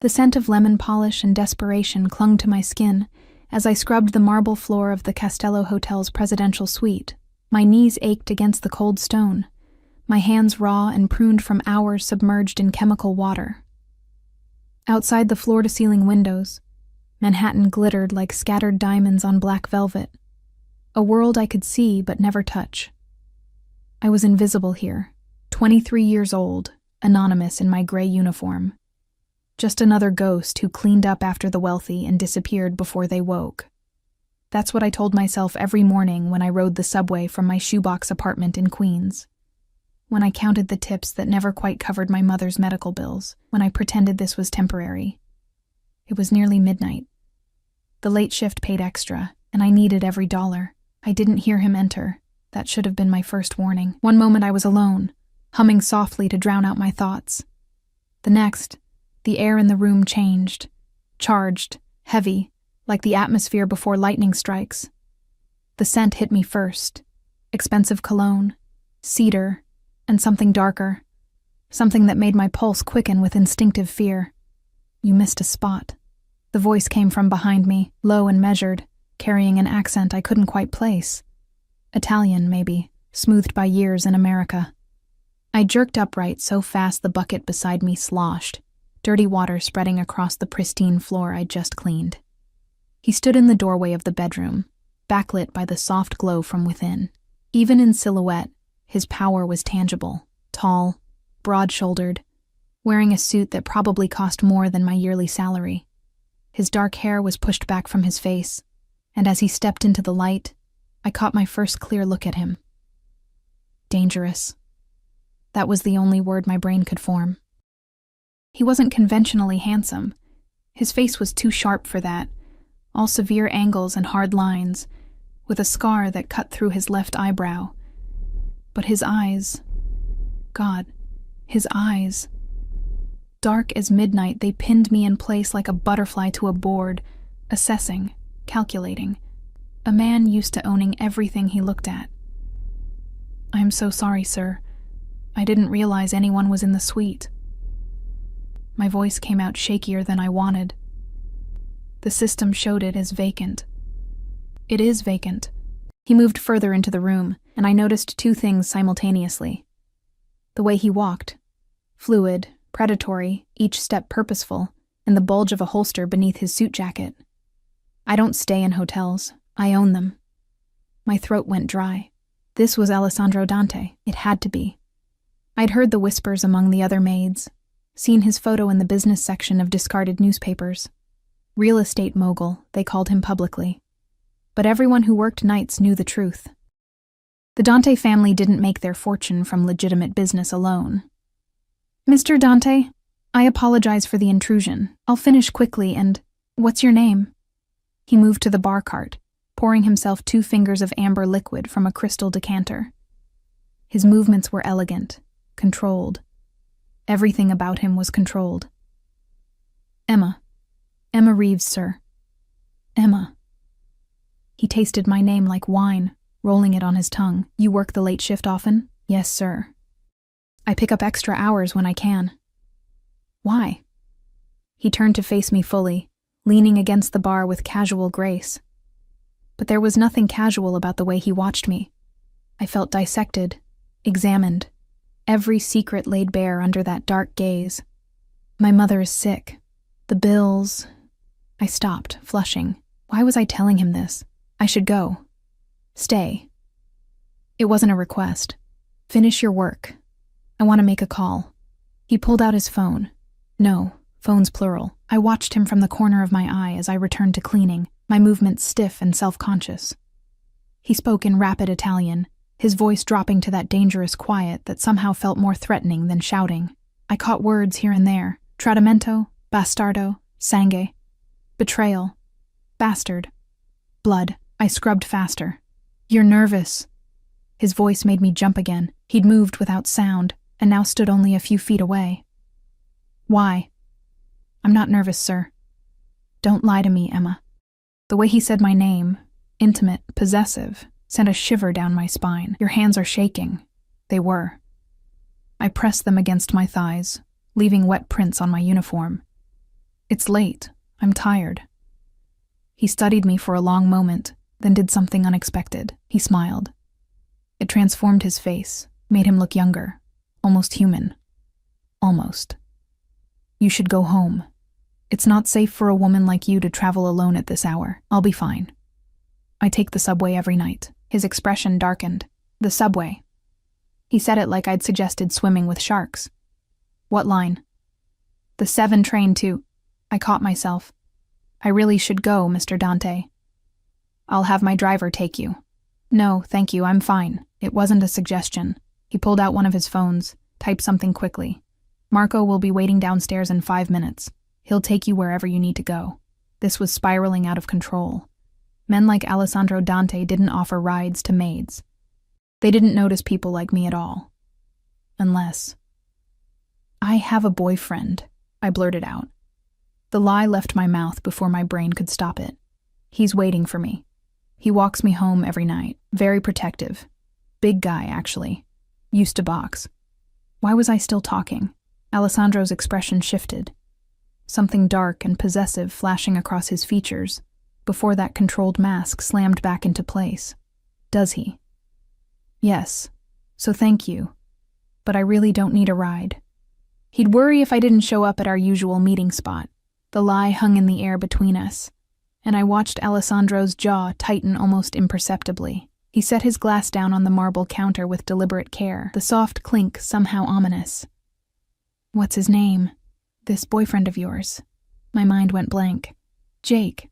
The scent of lemon polish and desperation clung to my skin as I scrubbed the marble floor of the Castello Hotel's presidential suite. My knees ached against the cold stone, my hands raw and pruned from hours submerged in chemical water. Outside the floor-to-ceiling windows, Manhattan glittered like scattered diamonds on black velvet, a world I could see but never touch. I was invisible here, 23 years old, anonymous in my gray uniform. Just another ghost who cleaned up after the wealthy and disappeared before they woke. That's what I told myself every morning when I rode the subway from my shoebox apartment in Queens. When I counted the tips that never quite covered my mother's medical bills, when I pretended this was temporary. It was nearly midnight. The late shift paid extra, and I needed every dollar. I didn't hear him enter. That should have been my first warning. One moment I was alone, humming softly to drown out my thoughts. The next, the air in the room changed, charged, heavy, like the atmosphere before lightning strikes. The scent hit me first. Expensive cologne, cedar, and something darker. Something that made my pulse quicken with instinctive fear. "You missed a spot." The voice came from behind me, low and measured, carrying an accent I couldn't quite place. Italian, maybe, smoothed by years in America. I jerked upright so fast the bucket beside me sloshed, dirty water spreading across the pristine floor I'd just cleaned. He stood in the doorway of the bedroom, backlit by the soft glow from within. Even in silhouette, his power was tangible, tall, broad-shouldered, wearing a suit that probably cost more than my yearly salary. His dark hair was pushed back from his face, and as he stepped into the light, I caught my first clear look at him. Dangerous. That was the only word my brain could form. He wasn't conventionally handsome. His face was too sharp for that, all severe angles and hard lines, with a scar that cut through his left eyebrow. But his eyes... God, his eyes... Dark as midnight, they pinned me in place like a butterfly to a board, assessing, calculating. A man used to owning everything he looked at. "I am so sorry, sir. I didn't realize anyone was in the suite." My voice came out shakier than I wanted. The system showed it as vacant. It is vacant. He moved further into the room, and I noticed two things simultaneously. The way he walked, fluid, predatory, each step purposeful, and the bulge of a holster beneath his suit jacket. I don't stay in hotels. I own them. My throat went dry. This was Alessandro Dante. It had to be. I'd heard the whispers among the other maids, seen his photo in the business section of discarded newspapers. Real estate mogul, they called him publicly. But everyone who worked nights knew the truth. The Dante family didn't make their fortune from legitimate business alone. "Mr. Dante, I apologize for the intrusion. I'll finish quickly and... What's your name?" He moved to the bar cart, pouring himself 2 fingers of amber liquid from a crystal decanter. His movements were elegant, controlled. Everything about him was controlled. "Emma. Emma Reeves, sir. Emma." He tasted my name like wine, rolling it on his tongue. "You work the late shift often?" "Yes, sir. I pick up extra hours when I can." "Why?" He turned to face me fully, leaning against the bar with casual grace. But there was nothing casual about the way he watched me. I felt dissected, examined, every secret laid bare under that dark gaze. "My mother is sick. The bills..." I stopped, flushing. Why was I telling him this? I should go. Stay. It wasn't a request. "Finish your work. I want to make a call." He pulled out his phone. No, phones plural. I watched him from the corner of my eye as I returned to cleaning, my movements stiff and self-conscious. He spoke in rapid Italian, his voice dropping to that dangerous quiet that somehow felt more threatening than shouting. I caught words here and there. Tradimento, bastardo, sangue. Betrayal. Bastard. Blood. I scrubbed faster. "You're nervous." His voice made me jump again. He'd moved without sound, and now stood only a few feet away. "Why?" "I'm not nervous, sir." "Don't lie to me, Emma." The way he said my name, intimate, possessive, sent a shiver down my spine. "Your hands are shaking." They were. I pressed them against my thighs, leaving wet prints on my uniform. It's late. I'm tired. He studied me for a long moment, then did something unexpected. He smiled. It transformed his face, made him look younger, almost human. Almost. You should go home. It's not safe for a woman like you to travel alone at this hour. I'll be fine. I take the subway every night. His expression darkened. The subway. He said it like I'd suggested swimming with sharks. What line? The 7 train to... I caught myself. I really should go, Mr. Dante. I'll have my driver take you. No, thank you, I'm fine. It wasn't a suggestion. He pulled out one of his phones, typed something quickly. Marco will be waiting downstairs in 5 minutes. He'll take you wherever you need to go. This was spiraling out of control. Men like Alessandro Dante didn't offer rides to maids. They didn't notice people like me at all. Unless... I have a boyfriend, I blurted out. The lie left my mouth before my brain could stop it. He's waiting for me. He walks me home every night, very protective. Big guy, actually. Used to box. Why was I still talking? Alessandro's expression shifted. Something dark and possessive flashing across his features, before that controlled mask slammed back into place. Does he? Yes. So thank you. But I really don't need a ride. He'd worry if I didn't show up at our usual meeting spot. The lie hung in the air between us, and I watched Alessandro's jaw tighten almost imperceptibly. He set his glass down on the marble counter with deliberate care, the soft clink somehow ominous. What's his name? This boyfriend of yours. My mind went blank. Jake.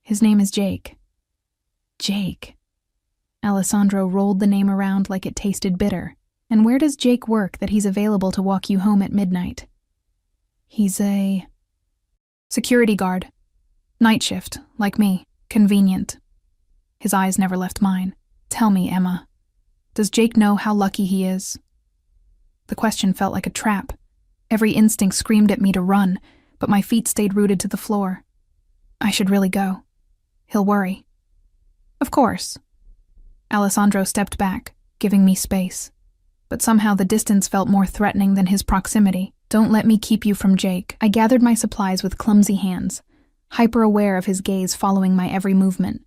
His name is Jake. Jake. Alessandro rolled the name around like it tasted bitter. And where does Jake work that he's available to walk you home at midnight? He's a... security guard. Night shift, like me. Convenient. His eyes never left mine. Tell me, Emma. Does Jake know how lucky he is? The question felt like a trap. Every instinct screamed at me to run, but my feet stayed rooted to the floor. I should really go. He'll worry. Of course. Alessandro stepped back, giving me space. But somehow the distance felt more threatening than his proximity. Don't let me keep you from Jake. I gathered my supplies with clumsy hands, hyper-aware of his gaze following my every movement.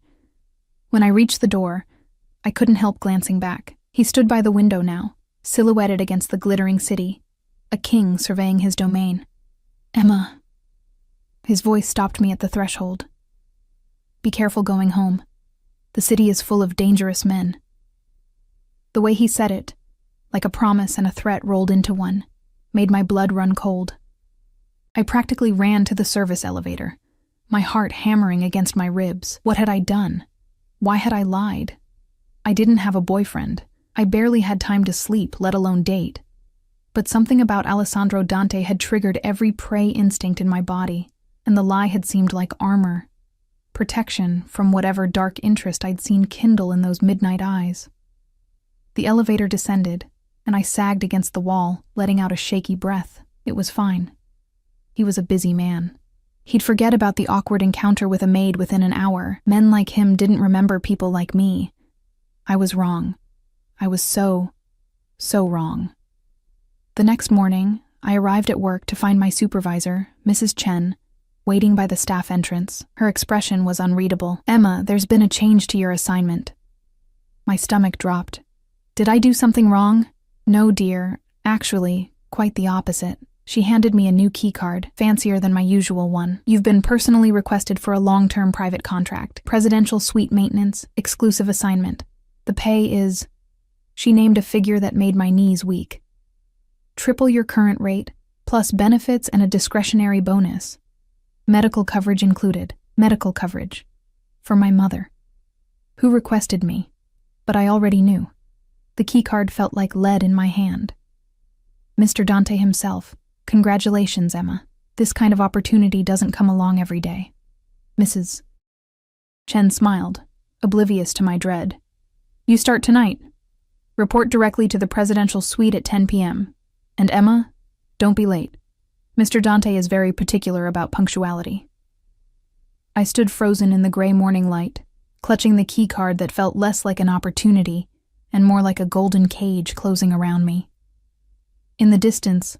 When I reached the door, I couldn't help glancing back. He stood by the window now, silhouetted against the glittering city, a king surveying his domain. Emma. His voice stopped me at the threshold. Be careful going home. The city is full of dangerous men. The way he said it, like a promise and a threat rolled into one, made my blood run cold. I practically ran to the service elevator, my heart hammering against my ribs. What had I done? Why had I lied? I didn't have a boyfriend. I barely had time to sleep, let alone date. But something about Alessandro Dante had triggered every prey instinct in my body, and the lie had seemed like armor, protection from whatever dark interest I'd seen kindle in those midnight eyes. The elevator descended, and I sagged against the wall, letting out a shaky breath. It was fine. He was a busy man. He'd forget about the awkward encounter with a maid within an hour. Men like him didn't remember people like me. I was wrong. I was so wrong. The next morning, I arrived at work to find my supervisor, Mrs. Chen, waiting by the staff entrance. Her expression was unreadable. Emma, there's been a change to your assignment. My stomach dropped. Did I do something wrong? No, dear. Actually, quite the opposite. She handed me a new keycard, fancier than my usual one. You've been personally requested for a long-term private contract. Presidential suite maintenance, exclusive assignment. The pay is... She named a figure that made my knees weak. Triple your current rate, plus benefits and a discretionary bonus. Medical coverage included. Medical coverage. For my mother. Who requested me? But I already knew. The keycard felt like lead in my hand. Mr. Dante himself. Congratulations, Emma. This kind of opportunity doesn't come along every day. Mrs. Chen smiled, oblivious to my dread. You start tonight. Report directly to the presidential suite at 10 p.m. And Emma, don't be late. Mr. Dante is very particular about punctuality. I stood frozen in the gray morning light, clutching the keycard that felt less like an opportunity and more like a golden cage closing around me. In the distance,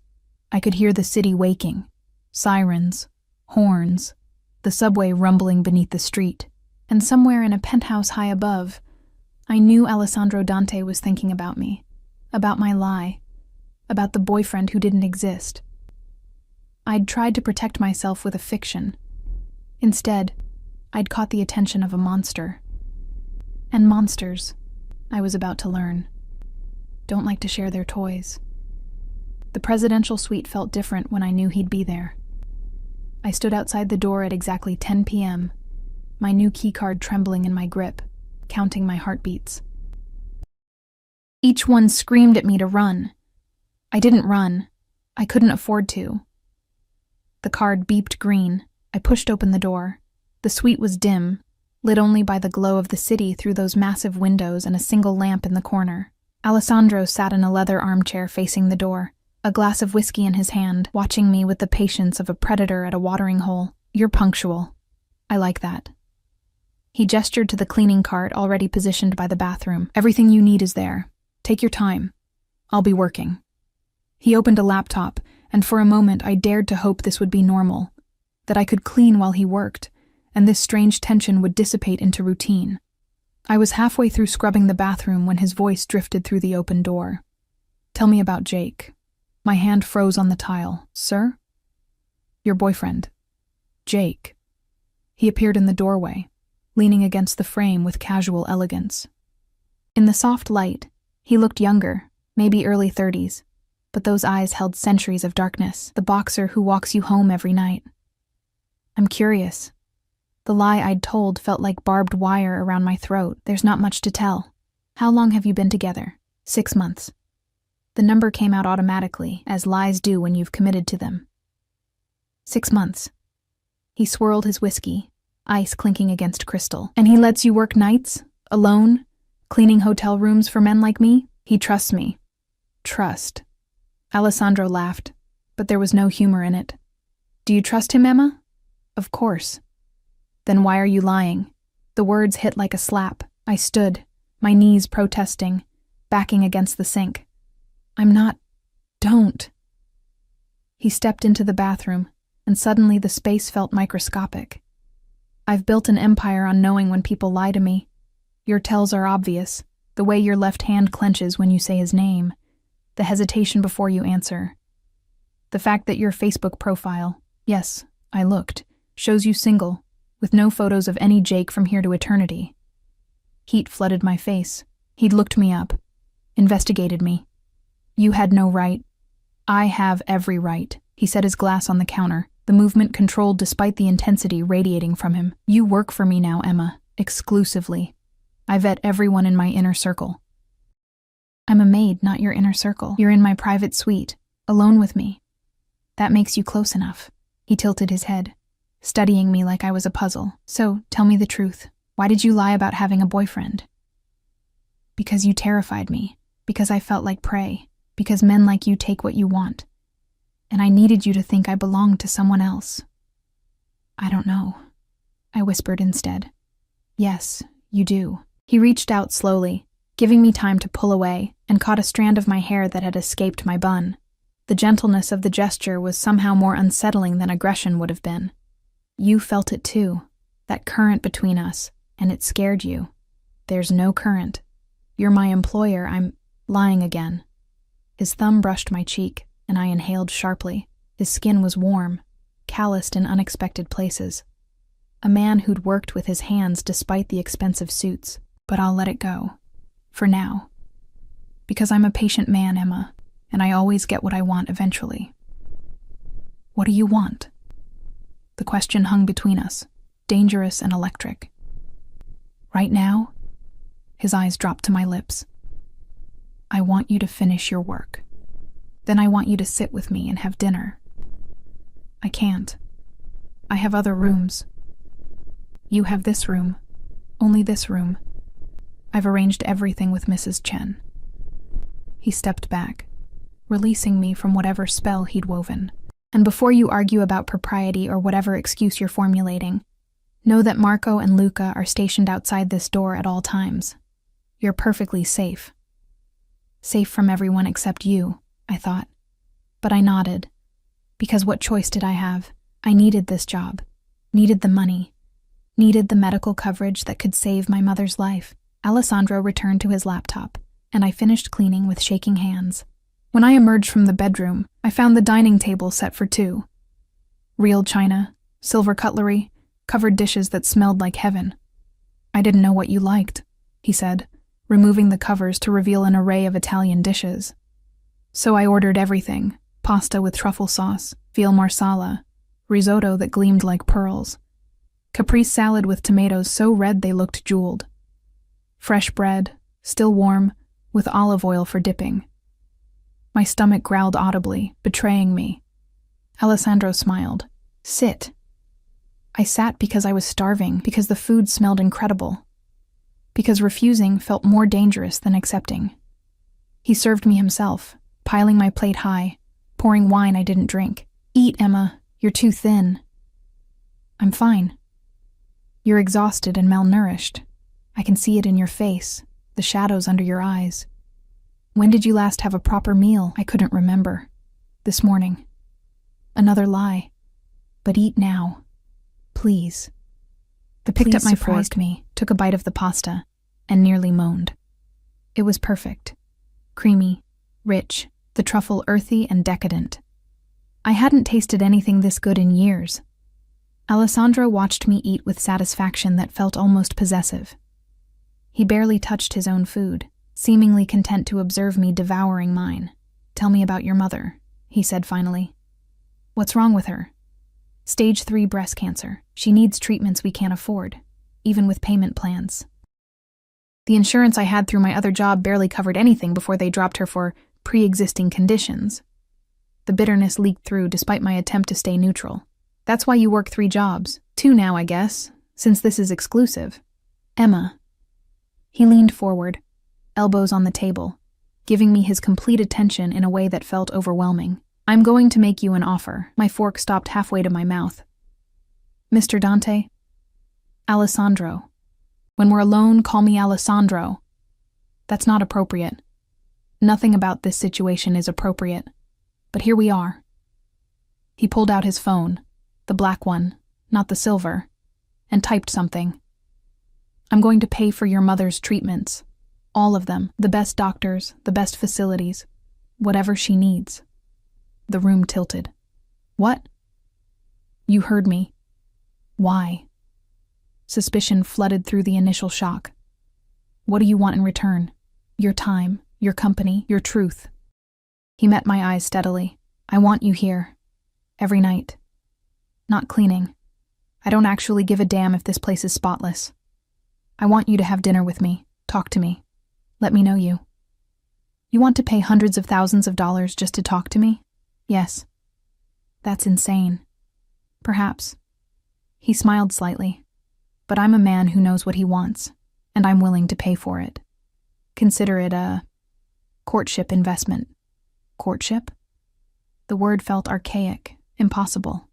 I could hear the city waking, sirens, Horns, the subway rumbling beneath the street, and somewhere in a penthouse high above, I knew Alessandro Dante was thinking about me, about my lie, about the boyfriend who didn't exist. I'd tried to protect myself with a fiction. Instead, I'd caught the attention of a monster. And monsters, I was about to learn, don't like to share their toys. The presidential suite felt different when I knew he'd be there. I stood outside the door at exactly 10 p.m., my new keycard trembling in my grip, counting my heartbeats. Each one screamed at me to run. I didn't run. I couldn't afford to. The card beeped green. I pushed open the door. The suite was dim, lit only by the glow of the city through those massive windows and a single lamp in the corner. Alessandro sat in a leather armchair facing the door, a glass of whiskey in his hand, watching me with the patience of a predator at a watering hole. You're punctual. I like that. He gestured to the cleaning cart already positioned by the bathroom. Everything you need is there. Take your time. I'll be working. He opened a laptop, and for a moment I dared to hope this would be normal, that I could clean while he worked, and this strange tension would dissipate into routine. I was halfway through scrubbing the bathroom when his voice drifted through the open door. Tell me about Jake. My hand froze on the tile. Sir? Your boyfriend. Jake. He appeared in the doorway, leaning against the frame with casual elegance. In the soft light, he looked younger, maybe early 30s, but those eyes held centuries of darkness, the boxer who walks you home every night. I'm curious. The lie I'd told felt like barbed wire around my throat. There's not much to tell. How long have you been together? 6 months. The number came out automatically, as lies do when you've committed to them. 6 months. He swirled his whiskey, ice clinking against crystal. And he lets you work nights? Alone? Cleaning hotel rooms for men like me? He trusts me. Trust. Alessandro laughed, but there was no humor in it. Do you trust him, Emma? Of course. Then why are you lying? The words hit like a slap. I stood, my knees protesting, backing against the sink. I'm not. Don't. He stepped into the bathroom, and suddenly the space felt microscopic. I've built an empire on knowing when people lie to me. Your tells are obvious, the way your left hand clenches when you say his name, the hesitation before you answer. The fact that your Facebook profile, yes, I looked, shows you single, with no photos of any Jake from here to eternity. Heat flooded my face. He'd looked me up, investigated me. You had no right. I have every right. He set his glass on the counter, the movement controlled despite the intensity radiating from him. You work for me now, Emma, exclusively. I vet everyone in my inner circle. I'm a maid, not your inner circle. You're in my private suite, alone with me. That makes you close enough. He tilted his head, studying me like I was a puzzle. So, tell me the truth. Why did you lie about having a boyfriend? Because you terrified me. Because I felt like prey. Because men like you take what you want. And I needed you to think I belonged to someone else. I don't know. I whispered instead. Yes, you do. He reached out slowly, giving me time to pull away, and caught a strand of my hair that had escaped my bun. The gentleness of the gesture was somehow more unsettling than aggression would have been. You felt it too, that current between us, and it scared you. There's no current. You're my employer. I'm lying again. His thumb brushed my cheek, and I inhaled sharply. His skin was warm, calloused in unexpected places. A man who'd worked with his hands despite the expensive suits. But I'll let it go. For now. Because I'm a patient man, Emma, and I always get what I want eventually. What do you want? The question hung between us, dangerous and electric. Right now? His eyes dropped to my lips. I want you to finish your work. Then I want you to sit with me and have dinner. I can't. I have other rooms. You have this room. Only this room. I've arranged everything with Mrs. Chen. He stepped back, releasing me from whatever spell he'd woven. And before you argue about propriety or whatever excuse you're formulating, know that Marco and Luca are stationed outside this door at all times. You're perfectly safe. Safe from everyone except you, I thought. But I nodded, because what choice did I have? I needed this job, needed the money, needed the medical coverage that could save my mother's life. Alessandro returned to his laptop, and I finished cleaning with shaking hands. When I emerged from the bedroom, I found the dining table set for two. Real china, silver cutlery, covered dishes that smelled like heaven. I didn't know what you liked, he said, removing the covers to reveal an array of Italian dishes. So I ordered everything: pasta with truffle sauce, veal marsala, risotto that gleamed like pearls, caprese salad with tomatoes so red they looked jeweled, fresh bread, still warm, with olive oil for dipping. My stomach growled audibly, betraying me. Alessandro smiled. Sit. I sat because I was starving, because the food smelled incredible, because refusing felt more dangerous than accepting. He served me himself, piling my plate high, pouring wine I didn't drink. Eat, Emma. You're too thin. I'm fine. You're exhausted and malnourished. I can see it in your face, the shadows under your eyes. When did you last have a proper meal? I couldn't remember. This morning. Another lie. But eat now. Please. The picked up my surprised me, took a bite of the pasta, and nearly moaned. It was perfect. Creamy, rich, the truffle earthy and decadent. I hadn't tasted anything this good in years. Alessandro watched me eat with satisfaction that felt almost possessive. He barely touched his own food, seemingly content to observe me devouring mine. Tell me about your mother, he said finally. What's wrong with her? Stage 3 breast cancer. She needs treatments we can't afford, even with payment plans. The insurance I had through my other job barely covered anything before they dropped her for pre-existing conditions. The bitterness leaked through despite my attempt to stay neutral. That's why you work 3 jobs. 2 now, I guess, since this is exclusive. Emma. He leaned forward, elbows on the table, giving me his complete attention in a way that felt overwhelming. I'm going to make you an offer. My fork stopped halfway to my mouth. Mr. Dante? Alessandro. When we're alone, call me Alessandro. That's not appropriate. Nothing about this situation is appropriate. But here we are. He pulled out his phone, the black one, not the silver, and typed something. I'm going to pay for your mother's treatments. All of them. The best doctors, the best facilities. Whatever she needs. The room tilted. What? You heard me. Why? Suspicion flooded through the initial shock. What do you want in return? Your time, your company, your truth. He met my eyes steadily. I want you here. Every night. Not cleaning. I don't actually give a damn if this place is spotless. I want you to have dinner with me. Talk to me. Let me know you. You want to pay hundreds of thousands of dollars just to talk to me? Yes. That's insane. Perhaps. He smiled slightly. But I'm a man who knows what he wants, and I'm willing to pay for it. Consider it a courtship investment. Courtship? The word felt archaic, impossible.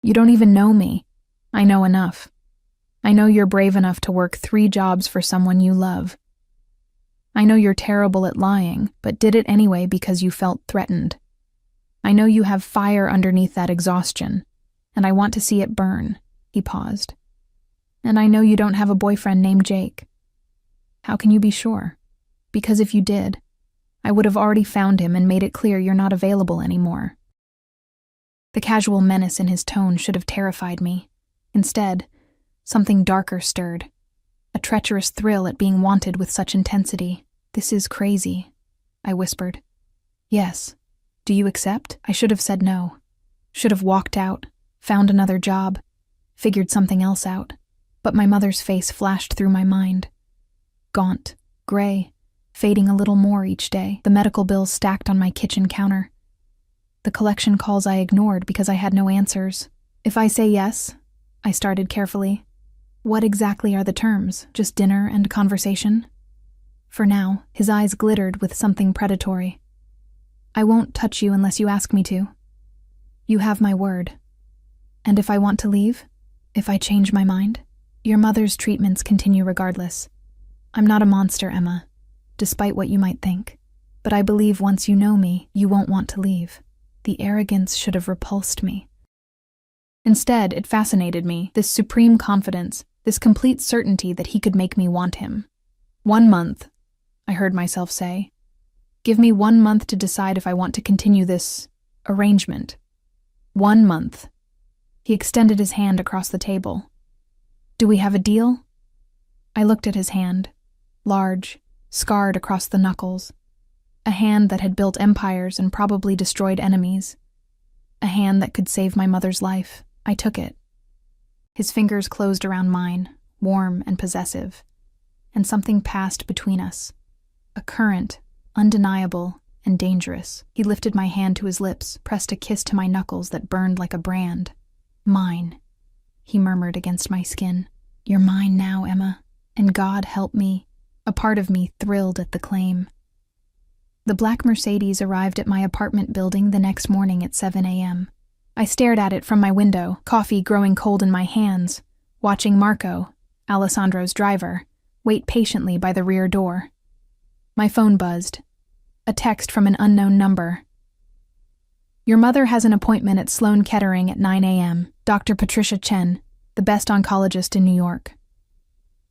You don't even know me. I know enough. I know you're brave enough to work 3 jobs for someone you love. I know you're terrible at lying, but did it anyway because you felt threatened. I know you have fire underneath that exhaustion, and I want to see it burn. He paused. And I know you don't have a boyfriend named Jake. How can you be sure? Because if you did, I would have already found him and made it clear you're not available anymore. The casual menace in his tone should have terrified me. Instead, something darker stirred. A treacherous thrill at being wanted with such intensity. This is crazy, I whispered. Yes. Do you accept? I should have said no. Should have walked out, found another job, figured something else out. But my mother's face flashed through my mind. Gaunt, gray, fading a little more each day, the medical bills stacked on my kitchen counter. The collection calls I ignored because I had no answers. If I say yes, I started carefully. What exactly are the terms? Just dinner and conversation? For now, his eyes glittered with something predatory. I won't touch you unless you ask me to. You have my word. And if I want to leave? If I change my mind? Your mother's treatments continue regardless. I'm not a monster, Emma, despite what you might think. But I believe once you know me, you won't want to leave. The arrogance should have repulsed me. Instead, it fascinated me, this supreme confidence, this complete certainty that he could make me want him. 1 month, I heard myself say. Give me 1 month to decide if I want to continue this arrangement. 1 month. He extended his hand across the table. Do we have a deal? I looked at his hand, large, scarred across the knuckles. A hand that had built empires and probably destroyed enemies. A hand that could save my mother's life. I took it. His fingers closed around mine, warm and possessive. And something passed between us. A current, undeniable and dangerous. He lifted my hand to his lips, pressed a kiss to my knuckles that burned like a brand. Mine, he murmured against my skin. You're mine now, Emma. And God help me. A part of me thrilled at the claim. The black Mercedes arrived at my apartment building the next morning at 7 a.m. I stared at it from my window, coffee growing cold in my hands, watching Marco, Alessandro's driver, wait patiently by the rear door. My phone buzzed. A text from an unknown number. Your mother has an appointment at Sloan Kettering at 9 a.m. Dr. Patricia Chen, the best oncologist in New York.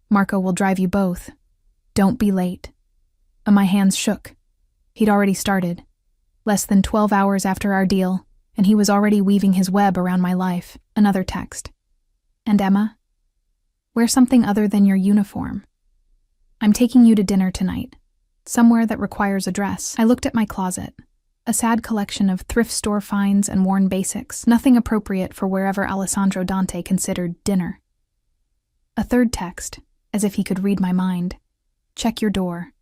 Marco will drive you both. Don't be late. My hands shook. He'd already started. Less than 12 hours after our deal, and he was already weaving his web around my life. Another text. And Emma? Wear something other than your uniform. I'm taking you to dinner tonight. Somewhere that requires a dress. I looked at my closet. A sad collection of thrift store finds and worn basics. Nothing appropriate for wherever Alessandro Dante considered dinner. A third text, as if he could read my mind. Check your door.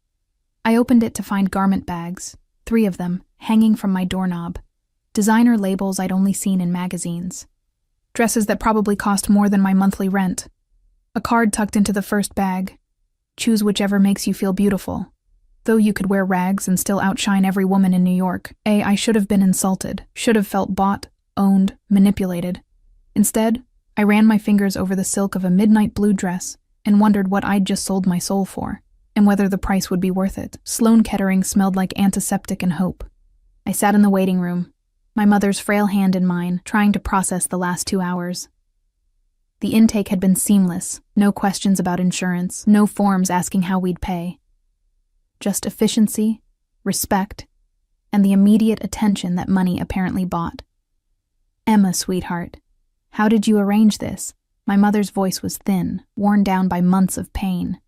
I opened it to find garment bags, 3 of them, hanging from my doorknob. Designer labels I'd only seen in magazines. Dresses that probably cost more than my monthly rent. A card tucked into the first bag. Choose whichever makes you feel beautiful. Though you could wear rags and still outshine every woman in New York. I should have been insulted, should have felt bought, owned, manipulated. Instead, I ran my fingers over the silk of a midnight blue dress and wondered what I'd just sold my soul for, and whether the price would be worth it. Sloan Kettering smelled like antiseptic and hope. I sat in the waiting room, my mother's frail hand in mine, trying to process the last 2 hours. The intake had been seamless, no questions about insurance, no forms asking how we'd pay. Just efficiency, respect, and the immediate attention that money apparently bought. Emma, sweetheart, how did you arrange this? My mother's voice was thin, worn down by months of pain.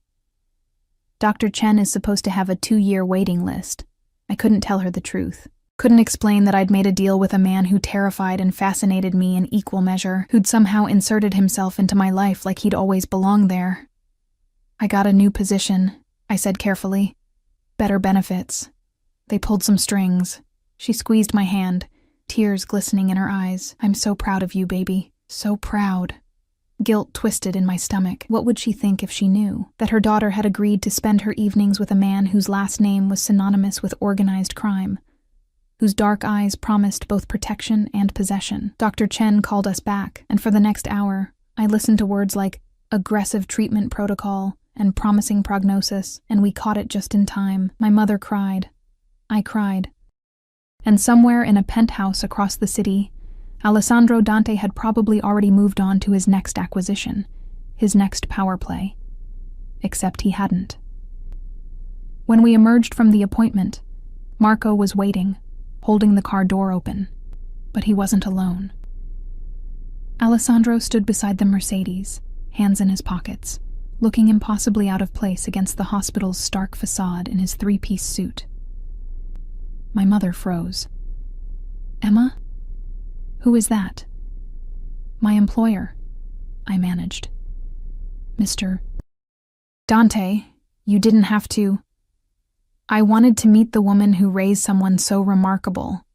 Dr. Chen is supposed to have a 2-year waiting list. I couldn't tell her the truth. Couldn't explain that I'd made a deal with a man who terrified and fascinated me in equal measure, who'd somehow inserted himself into my life like he'd always belonged there. I got a new position, I said carefully. Better benefits. They pulled some strings. She squeezed my hand, tears glistening in her eyes. I'm so proud of you, baby. So proud. Guilt twisted in my stomach. What would she think if she knew that her daughter had agreed to spend her evenings with a man whose last name was synonymous with organized crime, whose dark eyes promised both protection and possession? Dr. Chen called us back, and for the next hour, I listened to words like aggressive treatment protocol and promising prognosis, and we caught it just in time. My mother cried. I cried. And somewhere in a penthouse across the city, Alessandro Dante had probably already moved on to his next acquisition, his next power play. Except he hadn't. When we emerged from the appointment, Marco was waiting, holding the car door open, but he wasn't alone. Alessandro stood beside the Mercedes, hands in his pockets, looking impossibly out of place against the hospital's stark facade in his 3-piece suit. My mother froze. Emma? Who is that? My employer, I managed. Mr. Dante, you didn't have to. I wanted to meet the woman who raised someone so remarkable.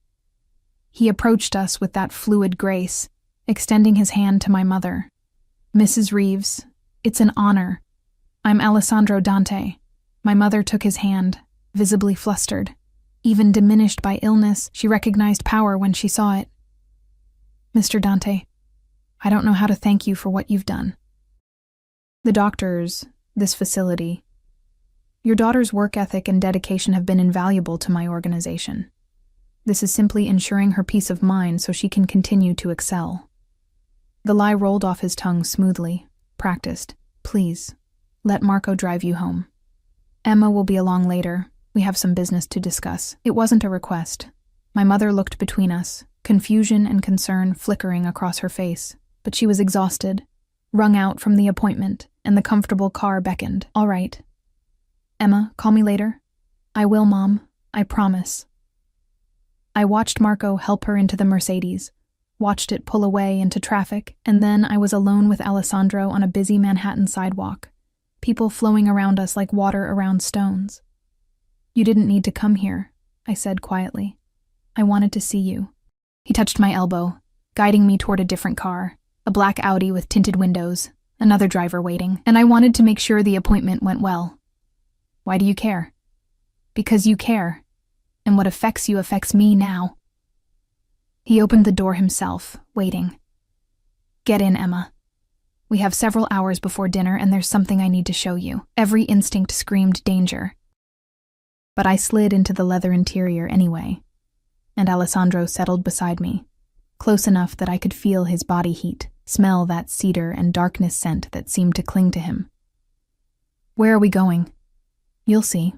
He approached us with that fluid grace, extending his hand to my mother. Mrs. Reeves, it's an honor. I'm Alessandro Dante. My mother took his hand, visibly flustered. Even diminished by illness, she recognized power when she saw it. Mr. Dante, I don't know how to thank you for what you've done. The doctors, this facility. Your daughter's work ethic and dedication have been invaluable to my organization. This is simply ensuring her peace of mind so she can continue to excel. The lie rolled off his tongue smoothly, practiced. Please, let Marco drive you home. Emma will be along later. We have some business to discuss. It wasn't a request. My mother looked between us, confusion and concern flickering across her face, but she was exhausted, wrung out from the appointment, and the comfortable car beckoned. All right. Emma, call me later. I will, Mom. I promise. I watched Marco help her into the Mercedes, watched it pull away into traffic, and then I was alone with Alessandro on a busy Manhattan sidewalk, people flowing around us like water around stones. You didn't need to come here, I said quietly. I wanted to see you. He touched my elbow, guiding me toward a different car, a black Audi with tinted windows, another driver waiting, and I wanted to make sure the appointment went well. Why do you care? Because you care, and what affects you affects me now. He opened the door himself, waiting. Get in, Emma. We have several hours before dinner and there's something I need to show you. Every instinct screamed danger. But I slid into the leather interior anyway, and Alessandro settled beside me, close enough that I could feel his body heat, smell that cedar and darkness scent that seemed to cling to him. Where are we going? You'll see.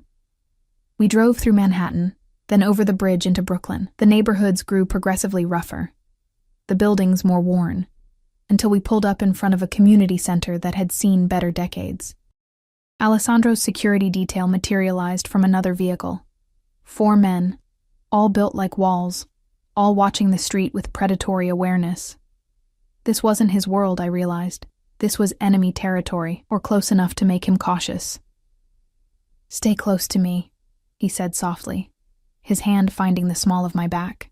We drove through Manhattan, then over the bridge into Brooklyn. The neighborhoods grew progressively rougher, the buildings more worn, until we pulled up in front of a community center that had seen better decades. Alessandro's security detail materialized from another vehicle. 4 men, all built like walls, all watching the street with predatory awareness. This wasn't his world, I realized. This was enemy territory, or close enough to make him cautious. Stay close to me, he said softly, his hand finding the small of my back.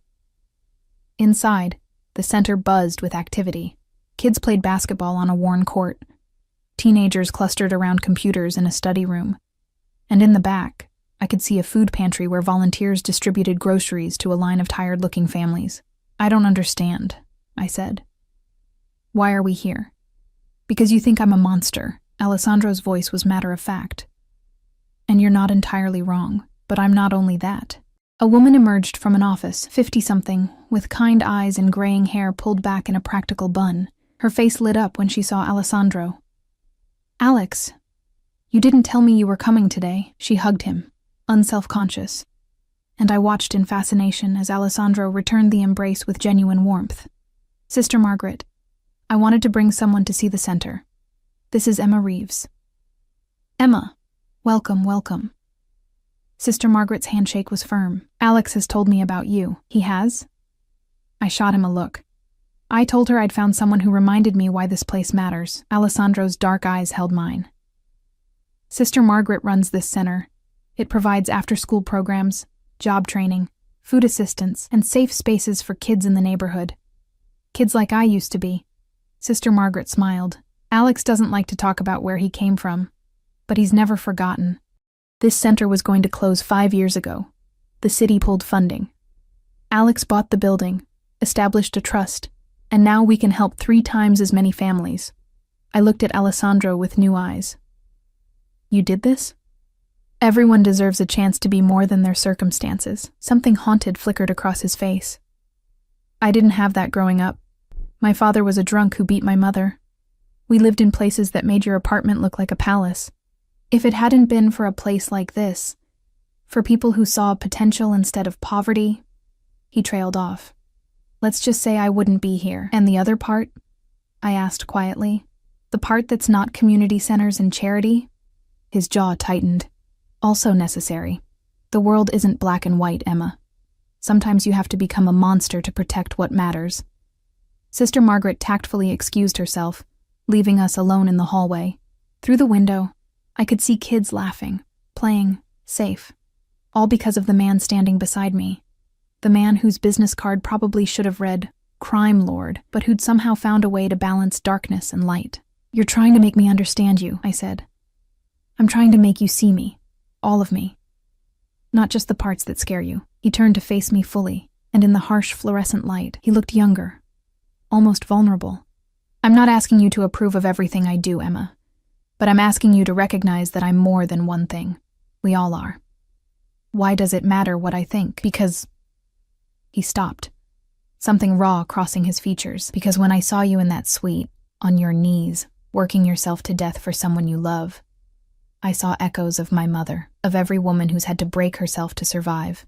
Inside, the center buzzed with activity. Kids played basketball on a worn court. Teenagers clustered around computers in a study room. And in the back, I could see a food pantry where volunteers distributed groceries to a line of tired-looking families. I don't understand, I said. Why are we here? Because you think I'm a monster. Alessandro's voice was matter-of-fact. And you're not entirely wrong, but I'm not only that. A woman emerged from an office, 50-something, with kind eyes and graying hair pulled back in a practical bun. Her face lit up when she saw Alessandro. Alex, you didn't tell me you were coming today. She hugged him, unself-conscious. And I watched in fascination as Alessandro returned the embrace with genuine warmth. Sister Margaret, I wanted to bring someone to see the center. This is Emma Reeves. Emma, welcome, welcome. Sister Margaret's handshake was firm. Alex has told me about you. He has? I shot him a look. I told her I'd found someone who reminded me why this place matters. Alessandro's dark eyes held mine. Sister Margaret runs this center. It provides after-school programs, job training, food assistance, and safe spaces for kids in the neighborhood. Kids like I used to be. Sister Margaret smiled. Alex doesn't like to talk about where he came from, but he's never forgotten. This center was going to close 5 years ago. The city pulled funding. Alex bought the building, established a trust, and now we can help 3 times as many families. I looked at Alessandro with new eyes. You did this? Everyone deserves a chance to be more than their circumstances. Something haunted flickered across his face. I didn't have that growing up. My father was a drunk who beat my mother. We lived in places that made your apartment look like a palace. If it hadn't been for a place like this, for people who saw potential instead of poverty, he trailed off. Let's just say I wouldn't be here. And the other part? I asked quietly. The part that's not community centers and charity? His jaw tightened. Also necessary. The world isn't black and white, Emma. Sometimes you have to become a monster to protect what matters. Sister Margaret tactfully excused herself, leaving us alone in the hallway. Through the window, I could see kids laughing, playing, safe. All because of the man standing beside me. The man whose business card probably should have read, Crime Lord, but who'd somehow found a way to balance darkness and light. You're trying to make me understand you, I said. I'm trying to make you see me. All of me. Not just the parts that scare you. He turned to face me fully, and in the harsh fluorescent light, he looked younger, almost vulnerable. I'm not asking you to approve of everything I do, Emma, but I'm asking you to recognize that I'm more than one thing. We all are. Why does it matter what I think? Because... He stopped. something raw crossing his features, because when I saw you in that suite, on your knees, working yourself to death for someone you love, I saw echoes of my mother, of every woman who's had to break herself to survive.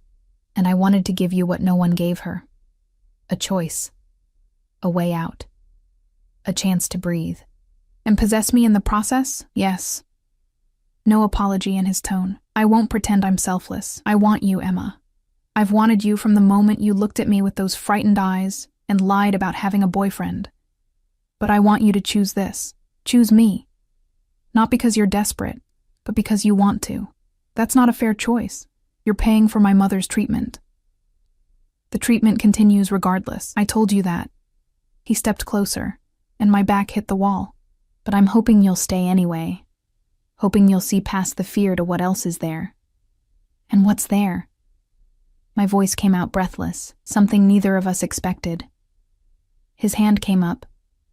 And I wanted to give you what no one gave her. A choice. A way out. A chance to breathe. And possess me in the process? Yes. No apology in his tone. I won't pretend I'm selfless. I want you, Emma. I've wanted you from the moment you looked at me with those frightened eyes and lied about having a boyfriend. But I want you to choose this. Choose me. Not because you're desperate, but because you want to. That's not a fair choice. You're paying for my mother's treatment. The treatment continues regardless. I told you that. He stepped closer, and my back hit the wall. But I'm hoping you'll stay anyway. Hoping you'll see past the fear to what else is there. And what's there? My voice came out breathless, something neither of us expected. His hand came up,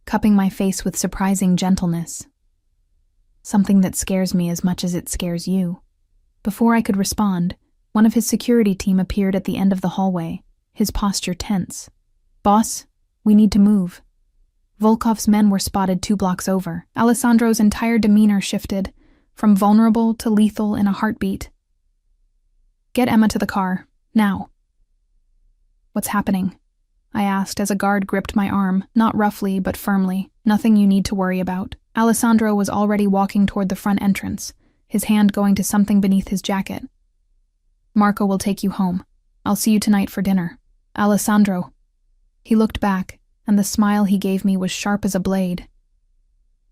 cupping my face with surprising gentleness. Something that scares me as much as it scares you. Before I could respond, one of his security team appeared at the end of the hallway, his posture tense. Boss, we need to move. Volkov's men were spotted 2 blocks over. Alessandro's entire demeanor shifted, from vulnerable to lethal in a heartbeat. Get Emma to the car, now. What's happening? I asked as a guard gripped my arm, not roughly but firmly. Nothing you need to worry about. Alessandro was already walking toward the front entrance, his hand going to something beneath his jacket. Marco will take you home. I'll see you tonight for dinner. Alessandro. He looked back, and the smile he gave me was sharp as a blade.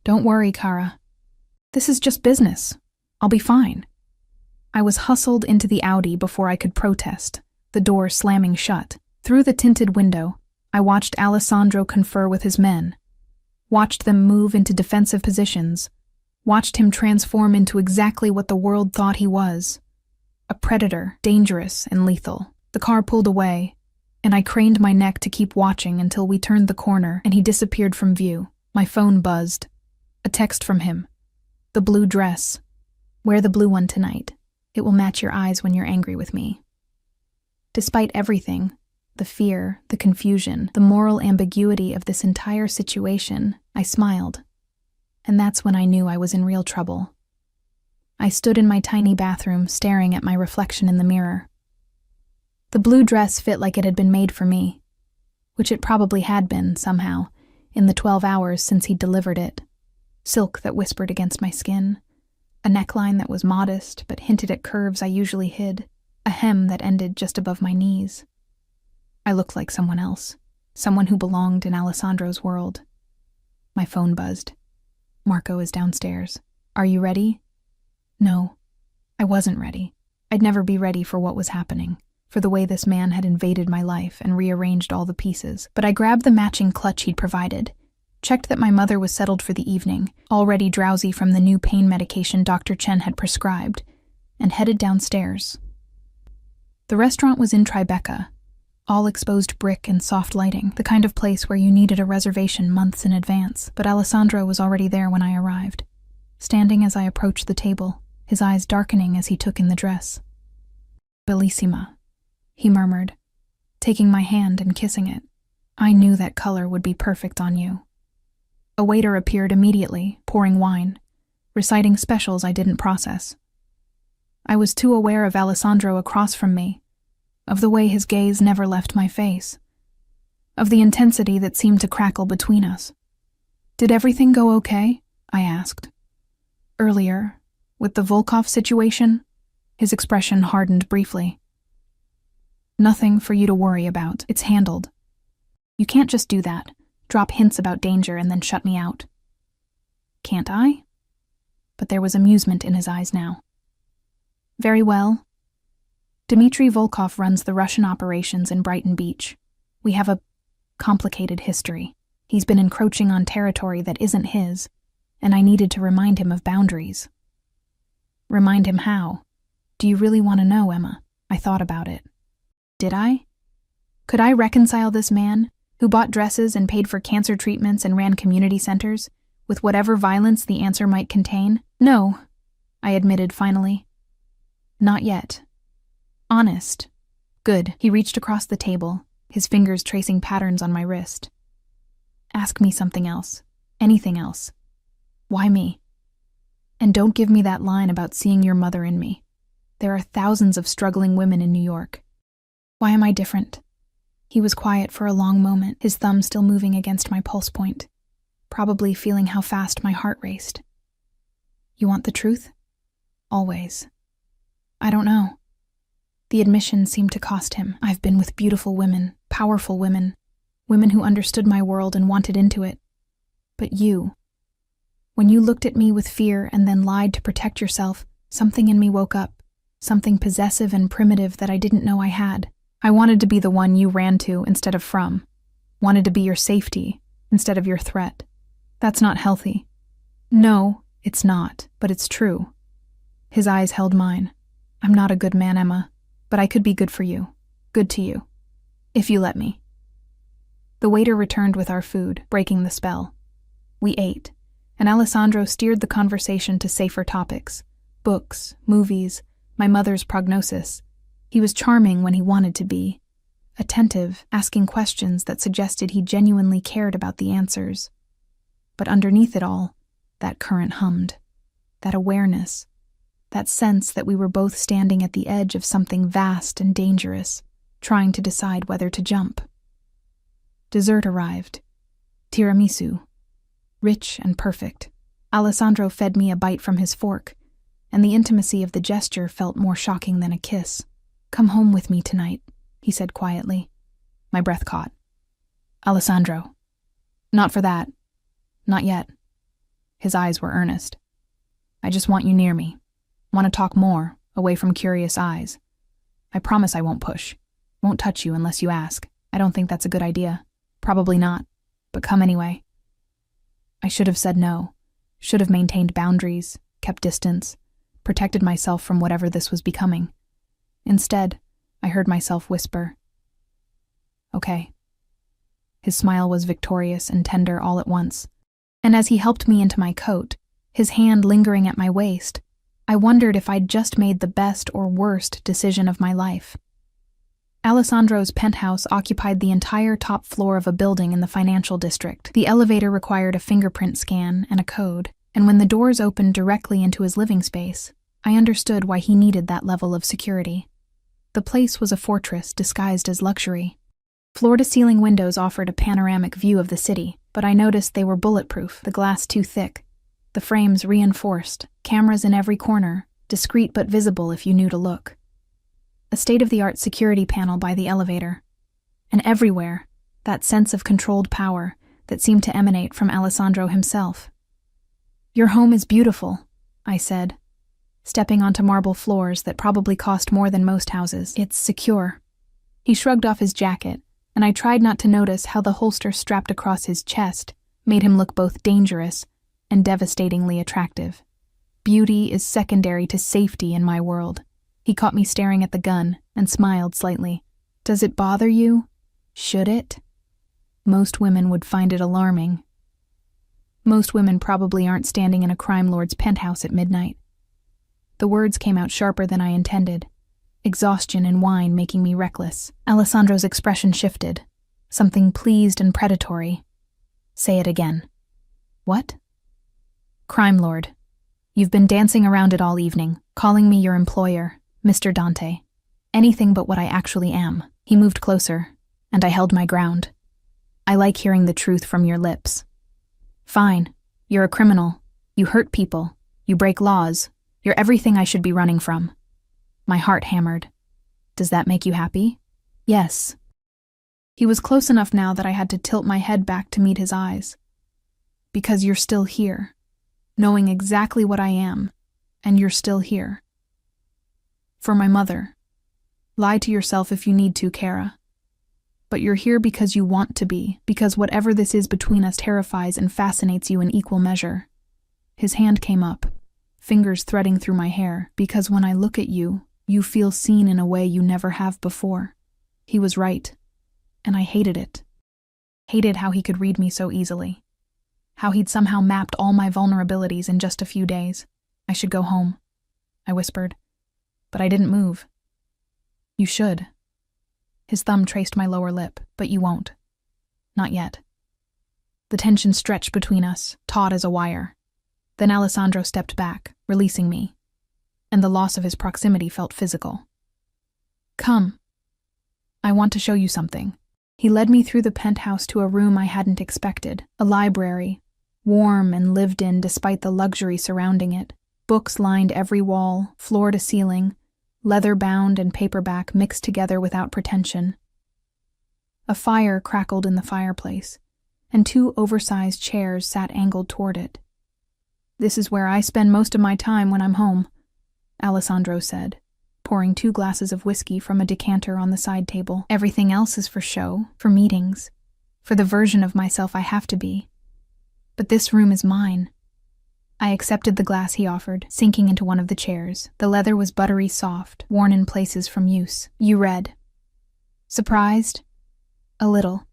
Don't worry, Cara. This is just business. I'll be fine. I was hustled into the Audi before I could protest, the door slamming shut. Through the tinted window, I watched Alessandro confer with his men, watched them move into defensive positions, watched him transform into exactly what the world thought he was, a predator, dangerous and lethal. The car pulled away, and I craned my neck to keep watching until we turned the corner and he disappeared from view. My phone buzzed. A text from him. The blue dress. Wear the blue one tonight. It will match your eyes when you're angry with me. Despite everything, the fear, the confusion, the moral ambiguity of this entire situation, I smiled. And that's when I knew I was in real trouble. I stood in my tiny bathroom, staring at my reflection in the mirror. The blue dress fit like it had been made for me, which it probably had been, somehow, in the 12 hours since he'd delivered it. Silk that whispered against my skin, a neckline that was modest but hinted at curves I usually hid, a hem that ended just above my knees. I looked like someone else, someone who belonged in Alessandro's world. My phone buzzed. Marco is downstairs. Are you ready? No, I wasn't ready. I'd never be ready for what was happening, for the way this man had invaded my life and rearranged all the pieces. But I grabbed the matching clutch he'd provided, checked that my mother was settled for the evening, already drowsy from the new pain medication Dr. Chen had prescribed, and headed downstairs. The restaurant was in Tribeca, all exposed brick and soft lighting, the kind of place where you needed a reservation months in advance, but Alessandro was already there when I arrived, standing as I approached the table, his eyes darkening as he took in the dress. Bellissima, he murmured, taking my hand and kissing it. I knew that color would be perfect on you. A waiter appeared immediately, pouring wine, reciting specials I didn't process. I was too aware of Alessandro across from me, of the way his gaze never left my face, of the intensity that seemed to crackle between us. Did everything go okay? I asked. Earlier, with the Volkov situation, his expression hardened briefly. Nothing for you to worry about. It's handled. You can't just do that, drop hints about danger and then shut me out. Can't I? But there was amusement in his eyes now. Very well. Dmitry Volkov runs the Russian operations in Brighton Beach. We have a complicated history. He's been encroaching on territory that isn't his, and I needed to remind him of boundaries. Remind him how? Do you really want to know, Emma? I thought about it. Did I? Could I reconcile this man, who bought dresses and paid for cancer treatments and ran community centers, with whatever violence the answer might contain? No, I admitted finally. Not yet. Honest. Good. He reached across the table, his fingers tracing patterns on my wrist. Ask me something else. Anything else. Why me? And don't give me that line about seeing your mother in me. There are thousands of struggling women in New York. Why am I different? He was quiet for a long moment, his thumb still moving against my pulse point, probably feeling how fast my heart raced. You want the truth? Always. I don't know. The admission seemed to cost him. I've been with beautiful women, powerful women, women who understood my world and wanted into it. But you, when you looked at me with fear and then lied to protect yourself, something in me woke up, something possessive and primitive that I didn't know I had. I wanted to be the one you ran to instead of from, wanted to be your safety instead of your threat. That's not healthy. No, it's not, but it's true. His eyes held mine. I'm not a good man, Emma, but I could be good for you, good to you, if you let me. The waiter returned with our food, breaking the spell. We ate, and Alessandro steered the conversation to safer topics: books, movies, my mother's prognosis. He was charming when he wanted to be, attentive, asking questions that suggested he genuinely cared about the answers. But underneath it all, that current hummed, that awareness, that sense that we were both standing at the edge of something vast and dangerous, trying to decide whether to jump. Dessert arrived. Tiramisu. Rich and perfect. Alessandro fed me a bite from his fork, and the intimacy of the gesture felt more shocking than a kiss. Come home with me tonight, he said quietly. My breath caught. Alessandro. Not for that. Not yet. His eyes were earnest. I just want you near me. Want to talk more, away from curious eyes. I promise I won't push. Won't touch you unless you ask. I don't think that's a good idea. Probably not. But come anyway. I should have said no. Should have maintained boundaries, kept distance, protected myself from whatever this was becoming. Instead, I heard myself whisper, okay. His smile was victorious and tender all at once, and as he helped me into my coat, his hand lingering at my waist, I wondered if I'd just made the best or worst decision of my life. Alessandro's penthouse occupied the entire top floor of a building in the financial district. The elevator required a fingerprint scan and a code, and when the doors opened directly into his living space, I understood why he needed that level of security. The place was a fortress disguised as luxury. Floor-to-ceiling windows offered a panoramic view of the city, but I noticed they were bulletproof, the glass too thick, the frames reinforced, cameras in every corner, discreet but visible if you knew to look. A state-of-the-art security panel by the elevator. And everywhere, that sense of controlled power that seemed to emanate from Alessandro himself. Your home is beautiful, I said, stepping onto marble floors that probably cost more than most houses. It's secure. He shrugged off his jacket, and I tried not to notice how the holster strapped across his chest made him look both dangerous and devastatingly attractive. Beauty is secondary to safety in my world. He caught me staring at the gun and smiled slightly. Does it bother you? Should it? Most women would find it alarming. Most women probably aren't standing in a crime lord's penthouse at midnight. The words came out sharper than I intended, exhaustion and wine making me reckless. Alessandro's expression shifted, something pleased and predatory. Say it again. What? Crime lord. You've been dancing around it all evening, calling me your employer, Mr. Dante. Anything but what I actually am. He moved closer, and I held my ground. I like hearing the truth from your lips. Fine. You're a criminal. You hurt people. You break laws. You're everything I should be running from. My heart hammered. Does that make you happy? Yes. He was close enough now that I had to tilt my head back to meet his eyes. Because you're still here, knowing exactly what I am, and you're still here. For my mother. Lie to yourself if you need to, Kara. But you're here because you want to be, because whatever this is between us terrifies and fascinates you in equal measure. His hand came up, fingers threading through my hair, because when I look at you, you feel seen in a way you never have before. He was right, and I hated it. Hated how he could read me so easily. How he'd somehow mapped all my vulnerabilities in just a few days. I should go home, I whispered, but I didn't move. You should. His thumb traced my lower lip. But you won't. Not yet. The tension stretched between us, taut as a wire. Then Alessandro stepped back, releasing me, and the loss of his proximity felt physical. Come. I want to show you something. He led me through the penthouse to a room I hadn't expected, a library, warm and lived in despite the luxury surrounding it. Books lined every wall, floor to ceiling, leather-bound and paperback mixed together without pretension. A fire crackled in the fireplace, and 2 oversized chairs sat angled toward it. This is where I spend most of my time when I'm home, Alessandro said, pouring 2 glasses of whiskey from a decanter on the side table. Everything else is for show, for meetings, for the version of myself I have to be. But this room is mine. I accepted the glass he offered, sinking into one of the chairs. The leather was buttery soft, worn in places from use. You read. Surprised? A little.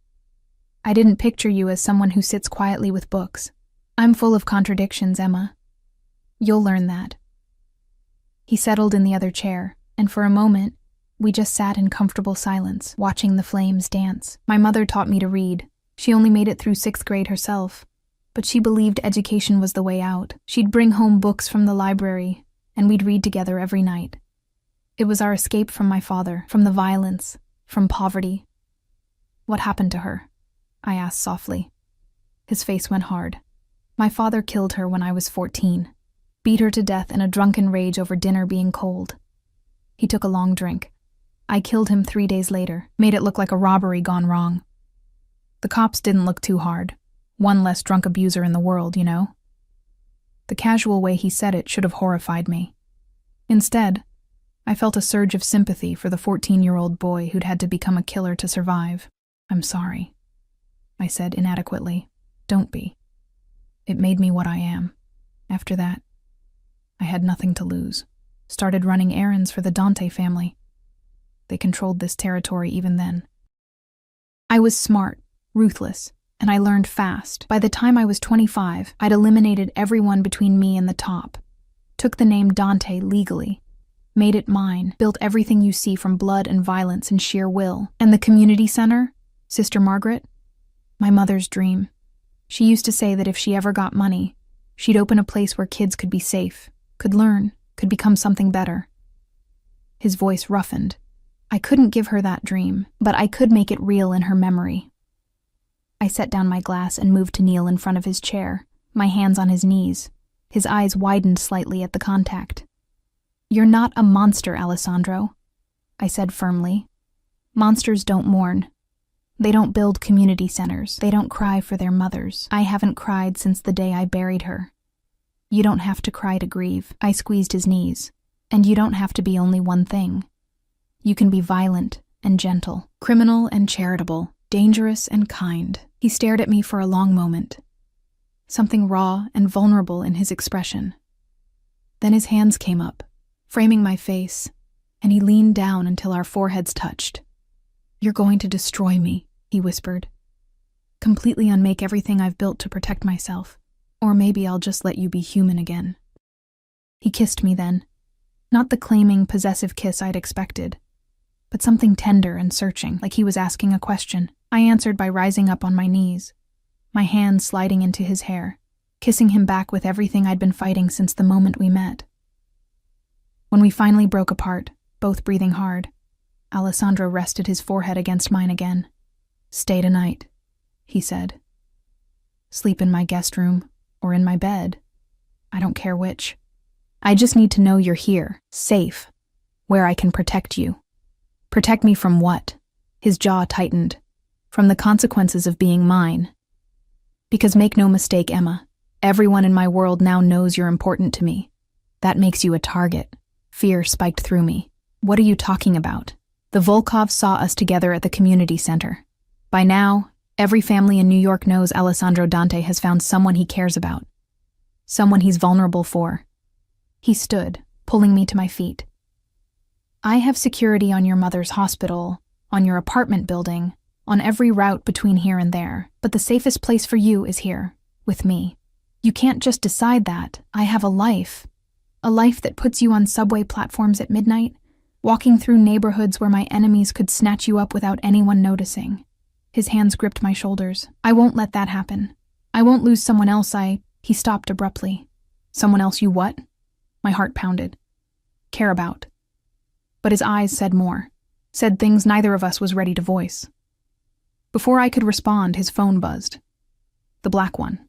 I didn't picture you as someone who sits quietly with books. I'm full of contradictions, Emma. You'll learn that. He settled in the other chair, and for a moment, we just sat in comfortable silence, watching the flames dance. My mother taught me to read. She only made it through 6th grade herself, but she believed education was the way out. She'd bring home books from the library, and we'd read together every night. It was our escape from my father, from the violence, from poverty. What happened to her? I asked softly. His face went hard. My father killed her when I was 14, beat her to death in a drunken rage over dinner being cold. He took a long drink. I killed him 3 days later, made it look like a robbery gone wrong. The cops didn't look too hard. One less drunk abuser in the world, you know? The casual way he said it should have horrified me. Instead, I felt a surge of sympathy for the 14-year-old boy who'd had to become a killer to survive. I'm sorry, I said inadequately. Don't be. It made me what I am. After that, I had nothing to lose. Started running errands for the Dante family. They controlled this territory even then. I was smart, ruthless, and I learned fast. By the time I was 25, I'd eliminated everyone between me and the top. Took the name Dante legally. Made it mine. Built everything you see from blood and violence and sheer will. And the community center, Sister Margaret? My mother's dream. She used to say that if she ever got money, she'd open a place where kids could be safe, could learn, could become something better. His voice roughened. I couldn't give her that dream, but I could make it real in her memory. I set down my glass and moved to kneel in front of his chair, my hands on his knees. His eyes widened slightly at the contact. You're not a monster, Alessandro, I said firmly. Monsters don't mourn. They don't build community centers. They don't cry for their mothers. I haven't cried since the day I buried her. You don't have to cry to grieve. I squeezed his knees. And you don't have to be only one thing. You can be violent and gentle, criminal and charitable, dangerous and kind. He stared at me for a long moment. Something raw and vulnerable in his expression. Then his hands came up, framing my face, and he leaned down until our foreheads touched. You're going to destroy me, he whispered. Completely unmake everything I've built to protect myself. Or maybe I'll just let you be human again. He kissed me then. Not the claiming, possessive kiss I'd expected, but something tender and searching, like he was asking a question. I answered by rising up on my knees, my hands sliding into his hair, kissing him back with everything I'd been fighting since the moment we met. When we finally broke apart, both breathing hard, Alessandro rested his forehead against mine again. Stay tonight, he said. Sleep in my guest room, or in my bed. I don't care which. I just need to know you're here, safe, where I can protect you. Protect me from what? His jaw tightened. From the consequences of being mine. Because make no mistake, Emma, everyone in my world now knows you're important to me. That makes you a target. Fear spiked through me. What are you talking about? The Volkovs saw us together at the community center. By now, every family in New York knows Alessandro Dante has found someone he cares about. Someone he's vulnerable for. He stood, pulling me to my feet. I have security on your mother's hospital, on your apartment building, on every route between here and there, but the safest place for you is here, with me. You can't just decide that. I have a life that puts you on subway platforms at midnight, walking through neighborhoods where my enemies could snatch you up without anyone noticing. His hands gripped my shoulders. I won't let that happen. I won't lose someone else He stopped abruptly. Someone else you what? My heart pounded. Care about. But his eyes said more. Said things neither of us was ready to voice. Before I could respond, his phone buzzed. The black one.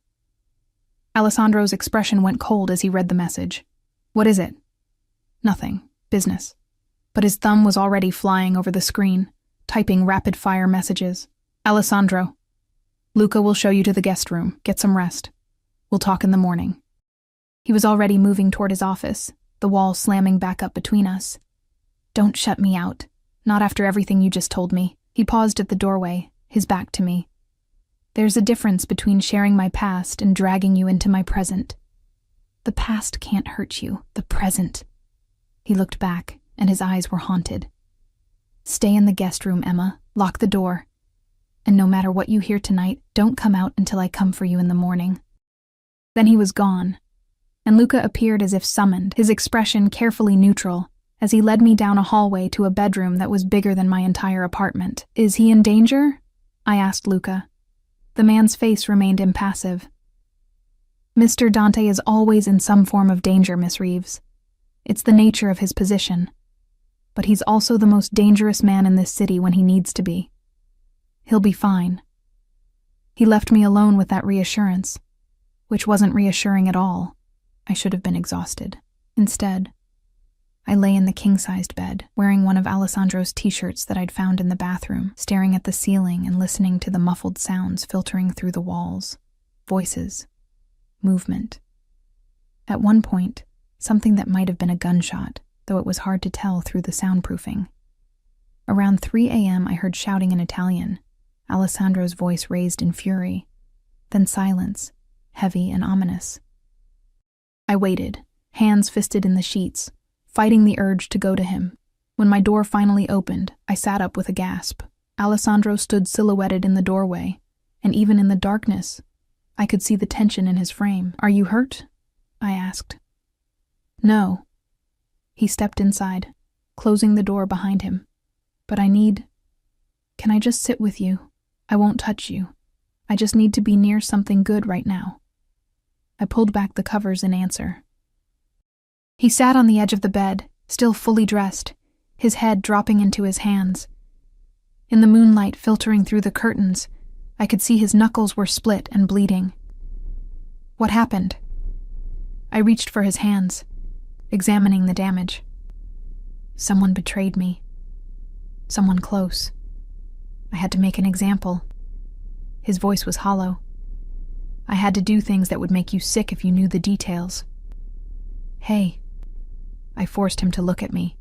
Alessandro's expression went cold as he read the message. What is it? Nothing. Business. But his thumb was already flying over the screen, typing rapid-fire messages. Alessandro. Luca will show you to the guest room. Get some rest. We'll talk in the morning. He was already moving toward his office, the wall slamming back up between us. Don't shut me out. Not after everything you just told me. He paused at the doorway, his back to me. There's a difference between sharing my past and dragging you into my present. The past can't hurt you, the present. He looked back, and his eyes were haunted. Stay in the guest room, Emma. Lock the door. And no matter what you hear tonight, don't come out until I come for you in the morning. Then he was gone, and Luca appeared as if summoned, his expression carefully neutral, as he led me down a hallway to a bedroom that was bigger than my entire apartment. Is he in danger? I asked Luca. The man's face remained impassive. Mr. Dante is always in some form of danger, Miss Reeves. It's the nature of his position. But he's also the most dangerous man in this city when he needs to be. He'll be fine. He left me alone with that reassurance, which wasn't reassuring at all. I should have been exhausted. Instead, I lay in the king-sized bed, wearing one of Alessandro's t-shirts that I'd found in the bathroom, staring at the ceiling and listening to the muffled sounds filtering through the walls. Voices. Movement. At one point, something that might have been a gunshot, though it was hard to tell through the soundproofing. Around 3 a.m. I heard shouting in Italian, Alessandro's voice raised in fury. Then silence, heavy and ominous. I waited, hands fisted in the sheets, fighting the urge to go to him. When my door finally opened, I sat up with a gasp. Alessandro stood silhouetted in the doorway, and even in the darkness, I could see the tension in his frame. Are you hurt? I asked. No. He stepped inside, closing the door behind him. But Can I just sit with you? I won't touch you. I just need to be near something good right now. I pulled back the covers in answer. He sat on the edge of the bed, still fully dressed, his head dropping into his hands. In the moonlight filtering through the curtains, I could see his knuckles were split and bleeding. What happened? I reached for his hands, examining the damage. Someone betrayed me. Someone close. I had to make an example. His voice was hollow. I had to do things that would make you sick if you knew the details. Hey. I forced him to look at me.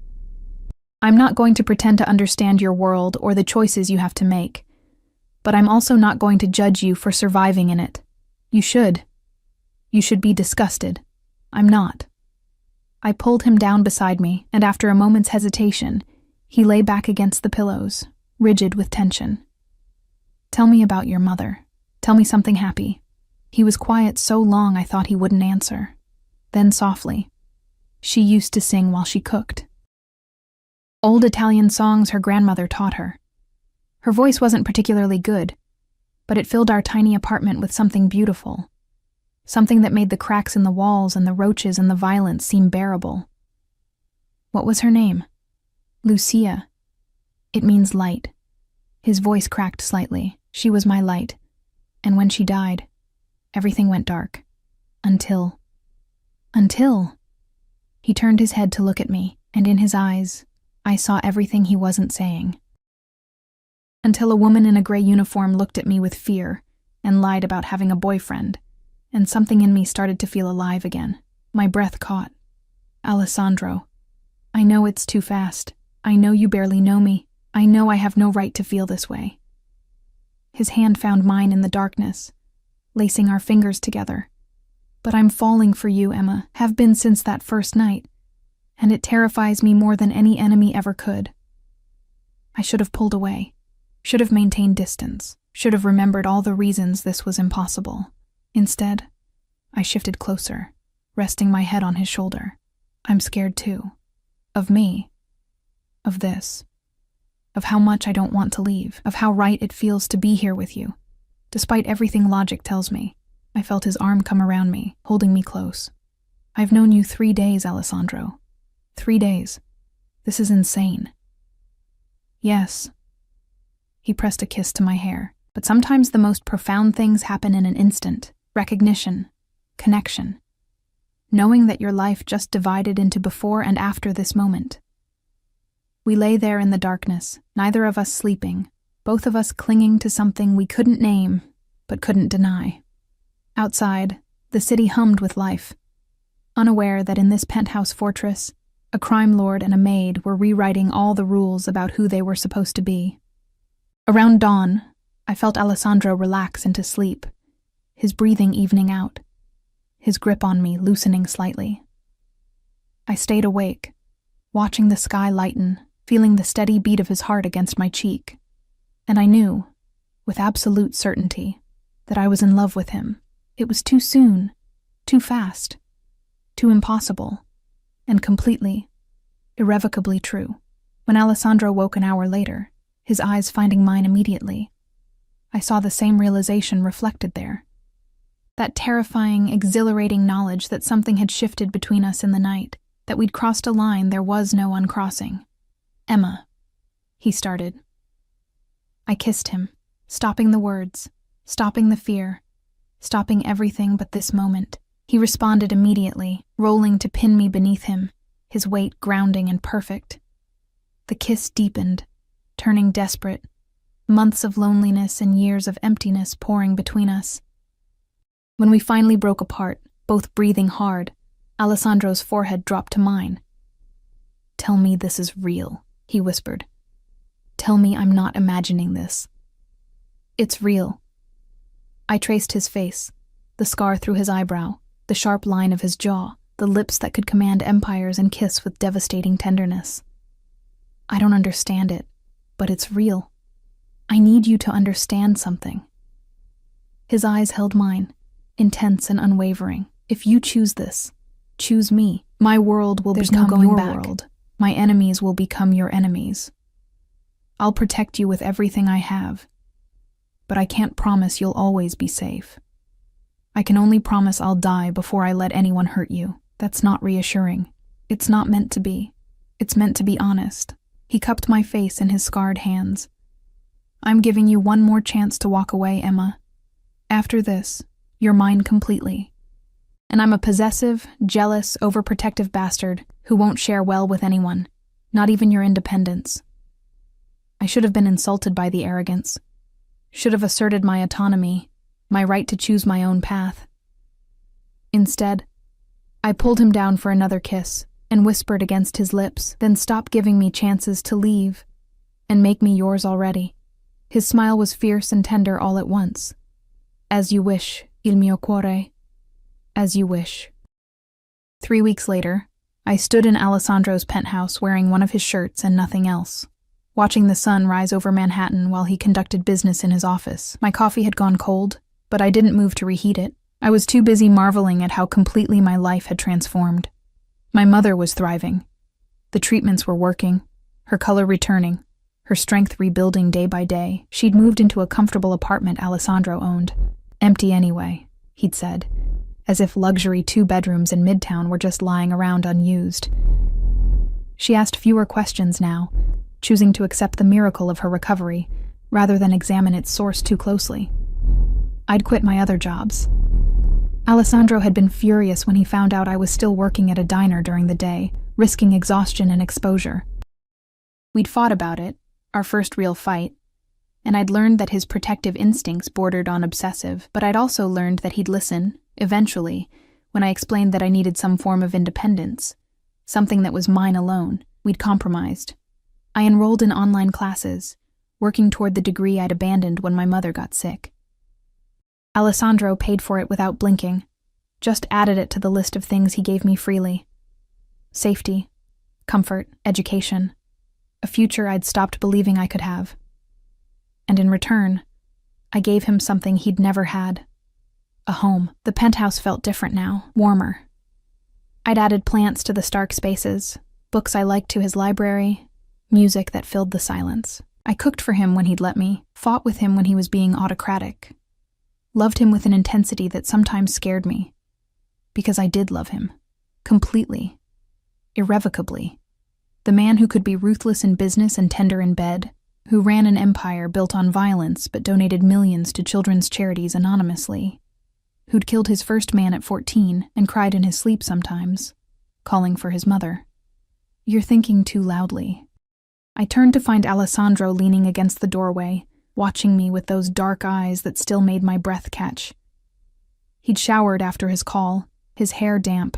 I'm not going to pretend to understand your world or the choices you have to make, but I'm also not going to judge you for surviving in it. You should. You should be disgusted. I'm not. I pulled him down beside me, and after a moment's hesitation, he lay back against the pillows, rigid with tension. Tell me about your mother. Tell me something happy. He was quiet so long I thought he wouldn't answer. Then softly, she used to sing while she cooked. Old Italian songs her grandmother taught her. Her voice wasn't particularly good, but it filled our tiny apartment with something beautiful. Something that made the cracks in the walls and the roaches and the violence seem bearable. What was her name? Lucia. It means light. His voice cracked slightly. She was my light. And when she died, everything went dark. Until... He turned his head to look at me, and in his eyes, I saw everything he wasn't saying. Until a woman in a gray uniform looked at me with fear and lied about having a boyfriend, and something in me started to feel alive again. My breath caught. Alessandro, I know it's too fast. I know you barely know me. I know I have no right to feel this way. His hand found mine in the darkness, lacing our fingers together. But I'm falling for you, Emma, have been since that first night, and it terrifies me more than any enemy ever could. I should have pulled away, should have maintained distance, should have remembered all the reasons this was impossible. Instead, I shifted closer, resting my head on his shoulder. I'm scared too. Of me. of this, of how much I don't want to leave, of how right it feels to be here with you. Despite everything logic tells me, I felt his arm come around me, holding me close. I've known you 3 days, Alessandro. 3 days. This is insane. Yes. He pressed a kiss to my hair. But sometimes the most profound things happen in an instant. Recognition. Connection. Knowing that your life just divided into before and after this moment. We lay there in the darkness, neither of us sleeping, both of us clinging to something we couldn't name, but couldn't deny. Outside, the city hummed with life, unaware that in this penthouse fortress, a crime lord and a maid were rewriting all the rules about who they were supposed to be. Around dawn, I felt Alessandro relax into sleep, his breathing evening out, his grip on me loosening slightly. I stayed awake, watching the sky lighten, feeling the steady beat of his heart against my cheek. And I knew, with absolute certainty, that I was in love with him. It was too soon, too fast, too impossible, and completely, irrevocably true. When Alessandro woke an hour later, his eyes finding mine immediately, I saw the same realization reflected there. That terrifying, exhilarating knowledge that something had shifted between us in the night, that we'd crossed a line there was no uncrossing. Emma, he started. I kissed him, stopping the words, stopping the fear, stopping everything but this moment. He responded immediately, rolling to pin me beneath him, his weight grounding and perfect. The kiss deepened, turning desperate, months of loneliness and years of emptiness pouring between us. When we finally broke apart, both breathing hard, Alessandro's forehead dropped to mine. "Tell me this is real," he whispered. "Tell me I'm not imagining this." "It's real." I traced his face, the scar through his eyebrow, the sharp line of his jaw, the lips that could command empires and kiss with devastating tenderness. "I don't understand it, but it's real. I need you to understand something." His eyes held mine, intense and unwavering. "If you choose this, choose me. My world will become your world. My enemies will become your enemies. I'll protect you with everything I have, but I can't promise you'll always be safe. I can only promise I'll die before I let anyone hurt you. That's not reassuring. It's not meant to be. It's meant to be honest." He cupped my face in his scarred hands. "I'm giving you one more chance to walk away, Emma. After this, you're mine completely. And I'm a possessive, jealous, overprotective bastard who won't share well with anyone, not even your independence. I should have been insulted by the arrogance. Should have asserted my autonomy, my right to choose my own path. Instead, I pulled him down for another kiss and whispered against his lips, "Then stop giving me chances to leave and make me yours already." His smile was fierce and tender all at once. "As you wish, il mio cuore. As you wish." 3 weeks later, I stood in Alessandro's penthouse wearing one of his shirts and nothing else, watching the sun rise over Manhattan while he conducted business in his office. My coffee had gone cold, but I didn't move to reheat it. I was too busy marveling at how completely my life had transformed. My mother was thriving. The treatments were working, her color returning, her strength rebuilding day by day. She'd moved into a comfortable apartment Alessandro owned. "Empty anyway," he'd said, as if luxury 2 bedrooms in Midtown were just lying around unused. She asked fewer questions now, choosing to accept the miracle of her recovery rather than examine its source too closely. I'd quit my other jobs. Alessandro had been furious when he found out I was still working at a diner during the day, risking exhaustion and exposure. We'd fought about it, our first real fight, and I'd learned that his protective instincts bordered on obsessive, but I'd also learned that he'd listen, eventually, when I explained that I needed some form of independence, something that was mine alone. We'd compromised. I enrolled in online classes, working toward the degree I'd abandoned when my mother got sick. Alessandro paid for it without blinking, just added it to the list of things he gave me freely. Safety, comfort, education, a future I'd stopped believing I could have. And in return, I gave him something he'd never had. A home. The penthouse felt different now, warmer. I'd added plants to the stark spaces, books I liked to his library, Music that filled the silence. I cooked for him when he'd let me, fought with him when he was being autocratic. Loved him with an intensity that sometimes scared me. Because I did love him. Completely. Irrevocably. The man who could be ruthless in business and tender in bed, who ran an empire built on violence but donated millions to children's charities anonymously, who'd killed his first man at 14 and cried in his sleep sometimes, calling for his mother. You're thinking too loudly. I turned to find Alessandro leaning against the doorway, watching me with those dark eyes that still made my breath catch. He'd showered after his call, his hair damp,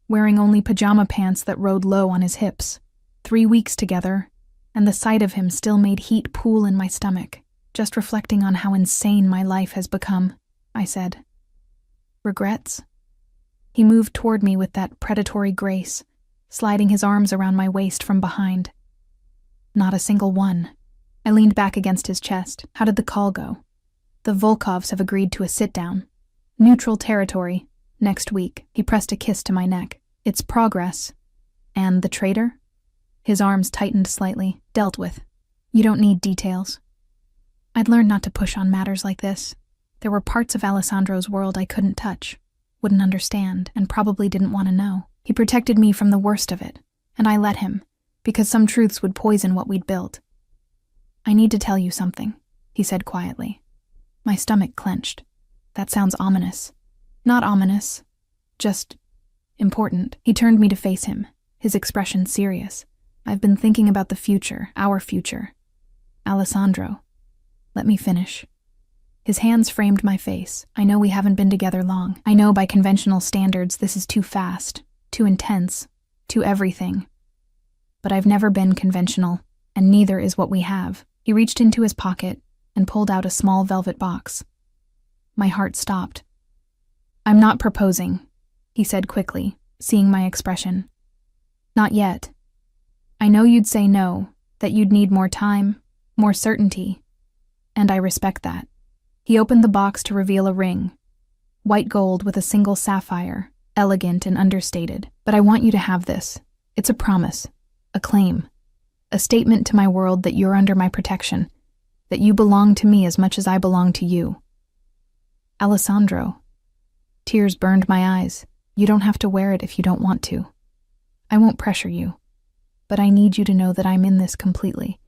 wearing only pajama pants that rode low on his hips. 3 weeks together, and the sight of him still made heat pool in my stomach, just reflecting on how insane my life has become, I said. Regrets? He moved toward me with that predatory grace, sliding his arms around my waist from behind. Not a single one. I leaned back against his chest. How did the call go? The Volkovs have agreed to a sit-down. Neutral territory. Next week. He pressed a kiss to my neck. It's progress. And the traitor? His arms tightened slightly. Dealt with. You don't need details. I'd learned not to push on matters like this. There were parts of Alessandro's world I couldn't touch, wouldn't understand, and probably didn't want to know. He protected me from the worst of it, and I let him, because some truths would poison what we'd built. I need to tell you something, he said quietly. My stomach clenched. That sounds ominous. Not ominous, just important. He turned me to face him, his expression serious. I've been thinking about the future, our future. Alessandro, let me finish. His hands framed my face. I know we haven't been together long. I know by conventional standards this is too fast, too intense, too everything. But I've never been conventional, and neither is what we have. He reached into his pocket and pulled out a small velvet box. My heart stopped. I'm not proposing, he said quickly, seeing my expression. Not yet. I know you'd say no, that you'd need more time, more certainty, and I respect that. He opened the box to reveal a ring, white gold with a single sapphire, elegant and understated. But I want you to have this. It's a promise, a claim, a statement to my world that you're under my protection, that you belong to me as much as I belong to you. Alessandro. Tears burned my eyes. You don't have to wear it if you don't want to. I won't pressure you, but I need you to know that I'm in this completely,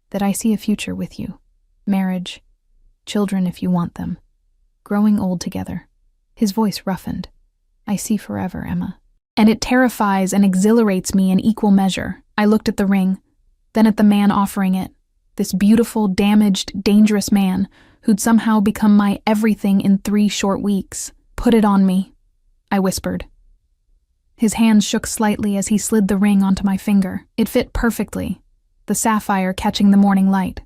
that I see a future with you, marriage, children if you want them, growing old together. His voice roughened. I see forever, Emma. And it terrifies and exhilarates me in equal measure. I looked at the ring, then at the man offering it, this beautiful, damaged, dangerous man who'd somehow become my everything in 3 short weeks. Put it on me, I whispered. His hand shook slightly as he slid the ring onto my finger. It fit perfectly, the sapphire catching the morning light.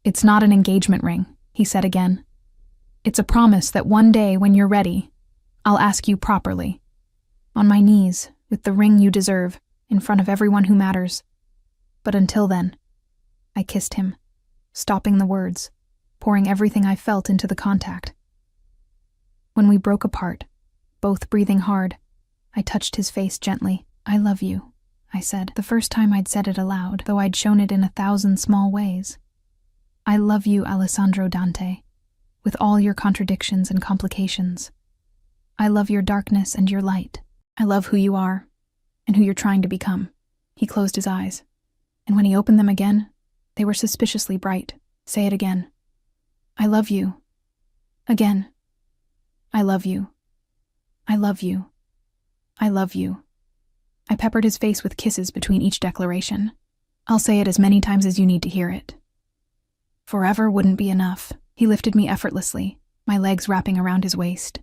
It's not an engagement ring, he said again. It's a promise that one day when you're ready, I'll ask you properly. On my knees, with the ring you deserve, in front of everyone who matters. But until then, I kissed him, stopping the words, pouring everything I felt into the contact. When we broke apart, both breathing hard, I touched his face gently. I love you, I said, the first time I'd said it aloud, though I'd shown it in 1,000 small ways. I love you, Alessandro Dante, with all your contradictions and complications. I love your darkness and your light. I love who you are and who you're trying to become. He closed his eyes, and when he opened them again, they were suspiciously bright. Say it again. I love you. Again. I love you. I love you. I love you. I peppered his face with kisses between each declaration. I'll say it as many times as you need to hear it. Forever wouldn't be enough. He lifted me effortlessly, my legs wrapping around his waist.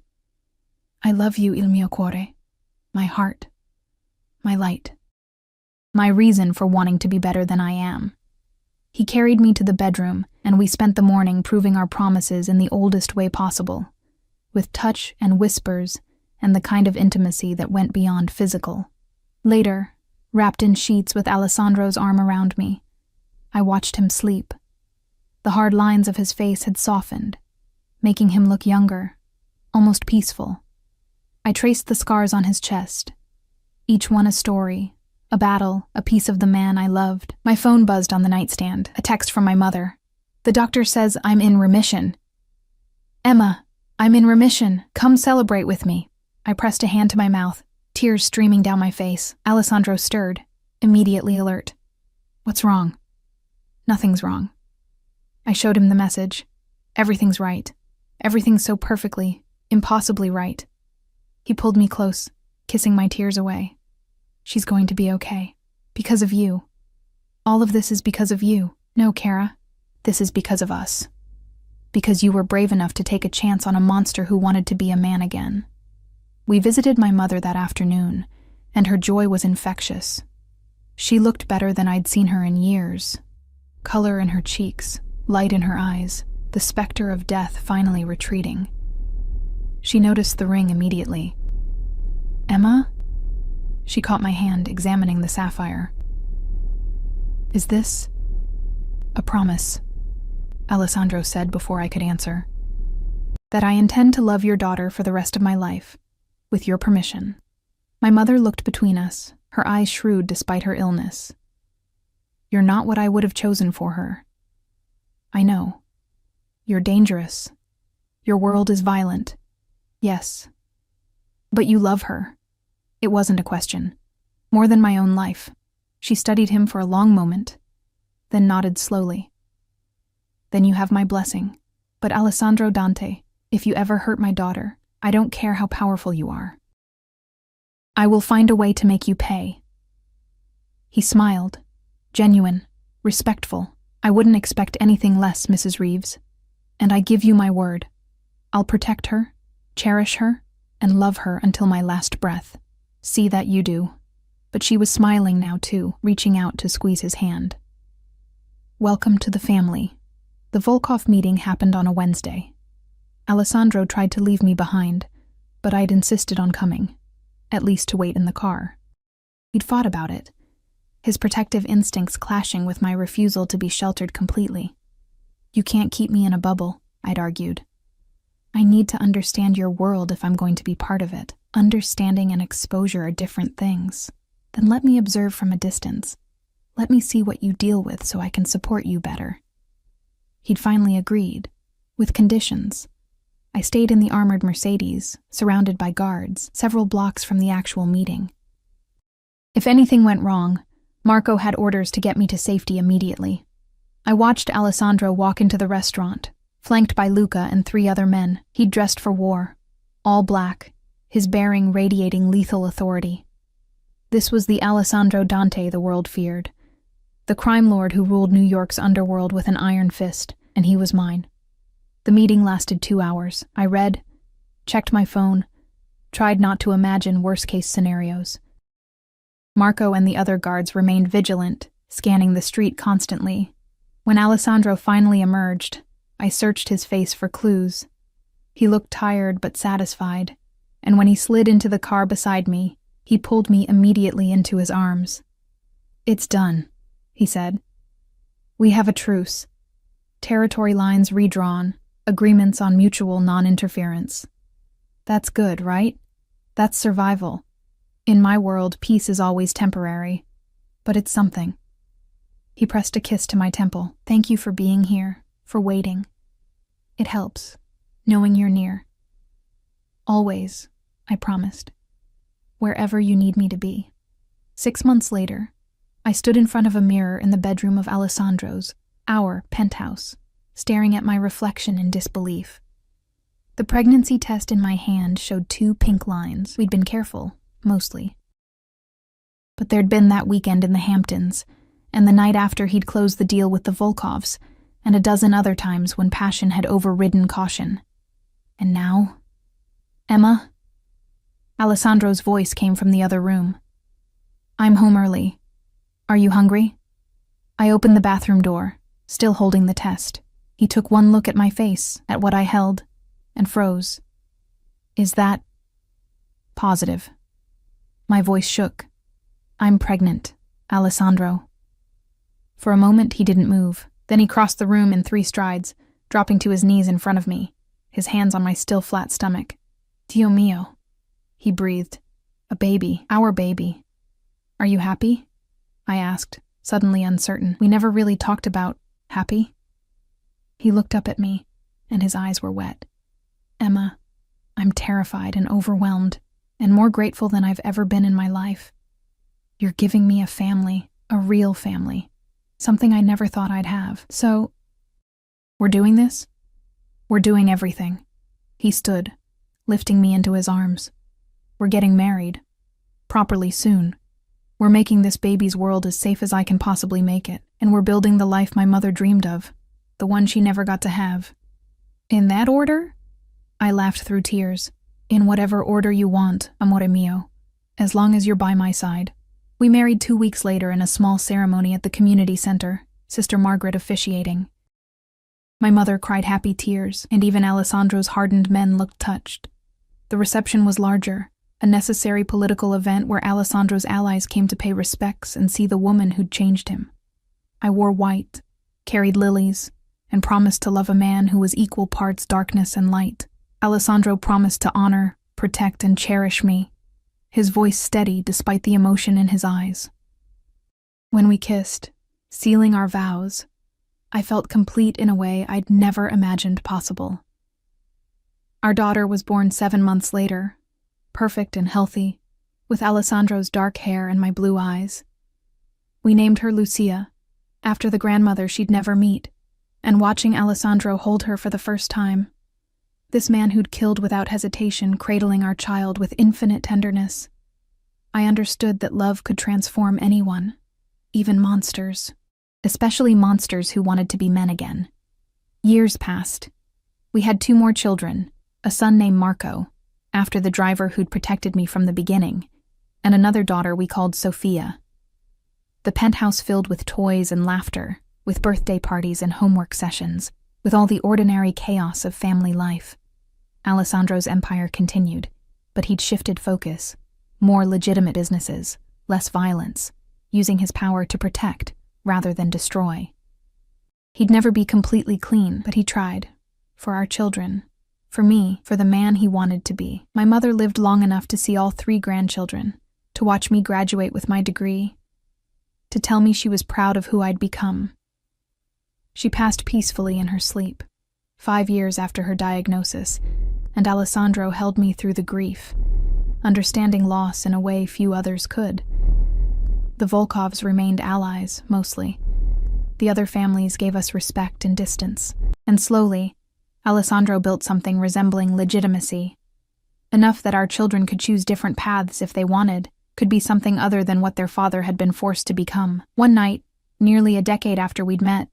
I love you, il mio cuore. My heart. My light. My reason for wanting to be better than I am. He carried me to the bedroom, and we spent the morning proving our promises in the oldest way possible, with touch and whispers and the kind of intimacy that went beyond physical. Later, wrapped in sheets with Alessandro's arm around me, I watched him sleep. The hard lines of his face had softened, making him look younger, almost peaceful. I traced the scars on his chest, each one a story, a battle, a piece of the man I loved. My phone buzzed on the nightstand, a text from my mother. The doctor says I'm in remission. Emma, I'm in remission. Come celebrate with me. I pressed a hand to my mouth, tears streaming down my face. Alessandro stirred, immediately alert. What's wrong? Nothing's wrong. I showed him the message. Everything's right. Everything's so perfectly, impossibly right. He pulled me close, kissing my tears away. She's going to be okay. Because of you. All of this is because of you. No, Kara. This is because of us. Because you were brave enough to take a chance on a monster who wanted to be a man again. We visited my mother that afternoon, and her joy was infectious. She looked better than I'd seen her in years. Color in her cheeks, light in her eyes, the specter of death finally retreating. She noticed the ring immediately. Emma? She caught my hand, examining the sapphire. Is this a promise? Alessandro said before I could answer. That I intend to love your daughter for the rest of my life, with your permission. My mother looked between us, her eyes shrewd despite her illness. You're not what I would have chosen for her. I know. You're dangerous. Your world is violent. Yes. But you love her. It wasn't a question. More than my own life. She studied him for a long moment, then nodded slowly. Then you have my blessing. But Alessandro Dante, if you ever hurt my daughter, I don't care how powerful you are. I will find a way to make you pay. He smiled. Genuine. Respectful. I wouldn't expect anything less, Mrs. Reeves. And I give you my word. I'll protect her, cherish her, and love her until my last breath. See that you do. But she was smiling now too, reaching out to squeeze his hand. Welcome to the family. The Volkov meeting happened on a Wednesday. Alessandro tried to leave me behind, but I'd insisted on coming, at least to wait in the car. He'd fought about it, his protective instincts clashing with my refusal to be sheltered completely. You can't keep me in a bubble, I'd argued. I need to understand your world if I'm going to be part of it. Understanding and exposure are different things. Then let me observe from a distance. Let me see what you deal with so I can support you better. He'd finally agreed, with conditions. I stayed in the armored Mercedes, surrounded by guards, several blocks from the actual meeting. If anything went wrong, Marco had orders to get me to safety immediately. I watched Alessandro walk into the restaurant, flanked by Luca and 3 other men. He'd dressed for war, all black, his bearing radiating lethal authority. This was the Alessandro Dante the world feared, the crime lord who ruled New York's underworld with an iron fist, and he was mine. The meeting lasted 2 hours. I read, checked my phone, tried not to imagine worst-case scenarios. Marco and the other guards remained vigilant, scanning the street constantly. When Alessandro finally emerged, I searched his face for clues. He looked tired but satisfied, and when he slid into the car beside me, he pulled me immediately into his arms. It's done, he said. We have a truce. Territory lines redrawn, agreements on mutual non-interference. That's good, right? That's survival. In my world, peace is always temporary, but it's something. He pressed a kiss to my temple. Thank you for being here, for waiting. It helps, knowing you're near. Always, I promised. Wherever you need me to be. 6 months later, I stood in front of a mirror in the bedroom of Alessandro's, our penthouse, staring at my reflection in disbelief. The pregnancy test in my hand showed 2 pink lines. We'd been careful, mostly. But there'd been that weekend in the Hamptons, and the night after he'd closed the deal with the Volkovs, and a dozen other times when passion had overridden caution. And now? Emma? Alessandro's voice came from the other room. I'm home early. Are you hungry? I opened the bathroom door, still holding the test. He took one look at my face, at what I held, and froze. Is that positive? My voice shook. I'm pregnant, Alessandro. For a moment he didn't move. Then he crossed the room in 3 strides, dropping to his knees in front of me, his hands on my still flat stomach. Dio mio, he breathed. A baby, our baby. "Are you happy?" I asked, suddenly uncertain. We never really talked about happy. He looked up at me, and his eyes were wet. "Emma, I'm terrified and overwhelmed, and more grateful than I've ever been in my life. You're giving me a family, a real family, something I never thought I'd have. So, we're doing this? We're doing everything." He stood, lifting me into his arms. "We're getting married. Properly soon. We're making this baby's world as safe as I can possibly make it, and we're building the life my mother dreamed of, the one she never got to have." "In that order?" I laughed through tears. "In whatever order you want, amore mio, as long as you're by my side." We married 2 weeks later in a small ceremony at the community center, Sister Margaret officiating. My mother cried happy tears, and even Alessandro's hardened men looked touched. The reception was larger, a necessary political event where Alessandro's allies came to pay respects and see the woman who'd changed him. I wore white, carried lilies, and promised to love a man who was equal parts darkness and light. Alessandro promised to honor, protect, and cherish me, his voice steady despite the emotion in his eyes. When we kissed, sealing our vows, I felt complete in a way I'd never imagined possible. Our daughter was born 7 months later, perfect and healthy, with Alessandro's dark hair and my blue eyes. We named her Lucia, after the grandmother she'd never meet, and watching Alessandro hold her for the first time, this man who'd killed without hesitation, cradling our child with infinite tenderness, I understood that love could transform anyone, even monsters, especially monsters who wanted to be men again. Years passed. We had 2 more children, a son named Marco, after the driver who'd protected me from the beginning, and another daughter we called Sophia. The penthouse filled with toys and laughter, with birthday parties and homework sessions, with all the ordinary chaos of family life. Alessandro's empire continued, but he'd shifted focus. More legitimate businesses, less violence, using his power to protect rather than destroy. He'd never be completely clean, but he tried. For our children. For me, for the man he wanted to be. My mother lived long enough to see all 3 grandchildren, to watch me graduate with my degree, to tell me she was proud of who I'd become. She passed peacefully in her sleep, 5 years after her diagnosis, and Alessandro held me through the grief, understanding loss in a way few others could. The Volkovs remained allies, mostly. The other families gave us respect and distance, and slowly, Alessandro built something resembling legitimacy. Enough that our children could choose different paths if they wanted, could be something other than what their father had been forced to become. One night, nearly a decade after we'd met,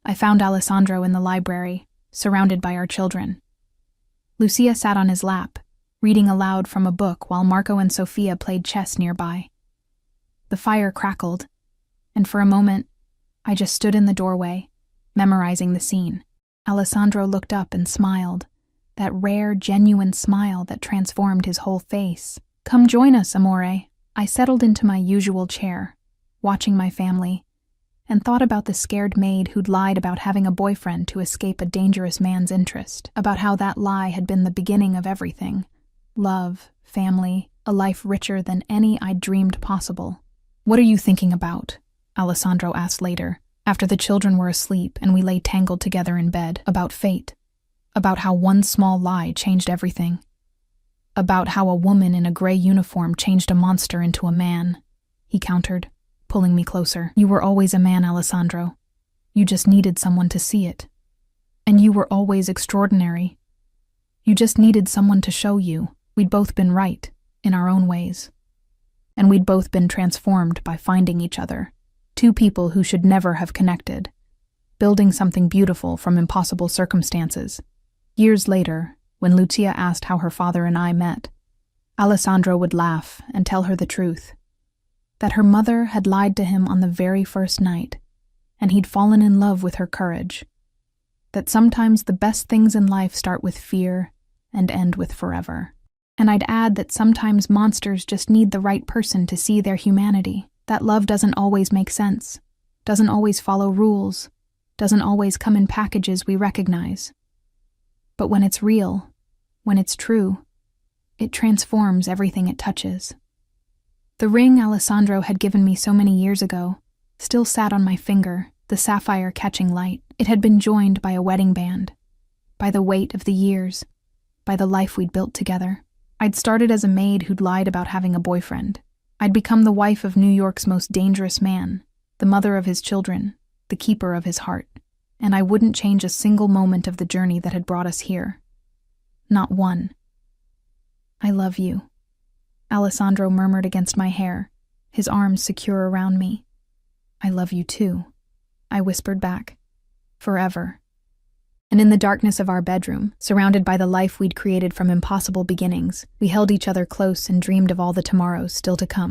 I found Alessandro in the library, surrounded by our children. Lucia sat on his lap, reading aloud from a book while Marco and Sophia played chess nearby. The fire crackled, and for a moment, I just stood in the doorway, memorizing the scene. Alessandro looked up and smiled, that rare, genuine smile that transformed his whole face. "Come join us, amore." I settled into my usual chair, watching my family, and thought about the scared maid who'd lied about having a boyfriend to escape a dangerous man's interest, about how that lie had been the beginning of everything. Love, family, a life richer than any I'd dreamed possible. "What are you thinking about?" Alessandro asked later, after the children were asleep and we lay tangled together in bed. "About fate. About how one small lie changed everything. About how a woman in a gray uniform changed a monster into a man," he countered, pulling me closer. "You were always a man, Alessandro. You just needed someone to see it. And you were always extraordinary. You just needed someone to show you we'd both been right, in our own ways. And we'd both been transformed by finding each other. 2 people who should never have connected, building something beautiful from impossible circumstances." Years later, when Lucia asked how her father and I met, Alessandro would laugh and tell her the truth, that her mother had lied to him on the very first night, and he'd fallen in love with her courage, that sometimes the best things in life start with fear and end with forever. And I'd add that sometimes monsters just need the right person to see their humanity, that love doesn't always make sense, doesn't always follow rules, doesn't always come in packages we recognize. But when it's real, when it's true, it transforms everything it touches. The ring Alessandro had given me so many years ago still sat on my finger, the sapphire catching light. It had been joined by a wedding band, by the weight of the years, by the life we'd built together. I'd started as a maid who'd lied about having a boyfriend. I'd become the wife of New York's most dangerous man, the mother of his children, the keeper of his heart. And I wouldn't change a single moment of the journey that had brought us here. Not one. "I love you," Alessandro murmured against my hair, his arms secure around me. "I love you too," I whispered back. "Forever." And in the darkness of our bedroom, surrounded by the life we'd created from impossible beginnings, we held each other close and dreamed of all the tomorrows still to come.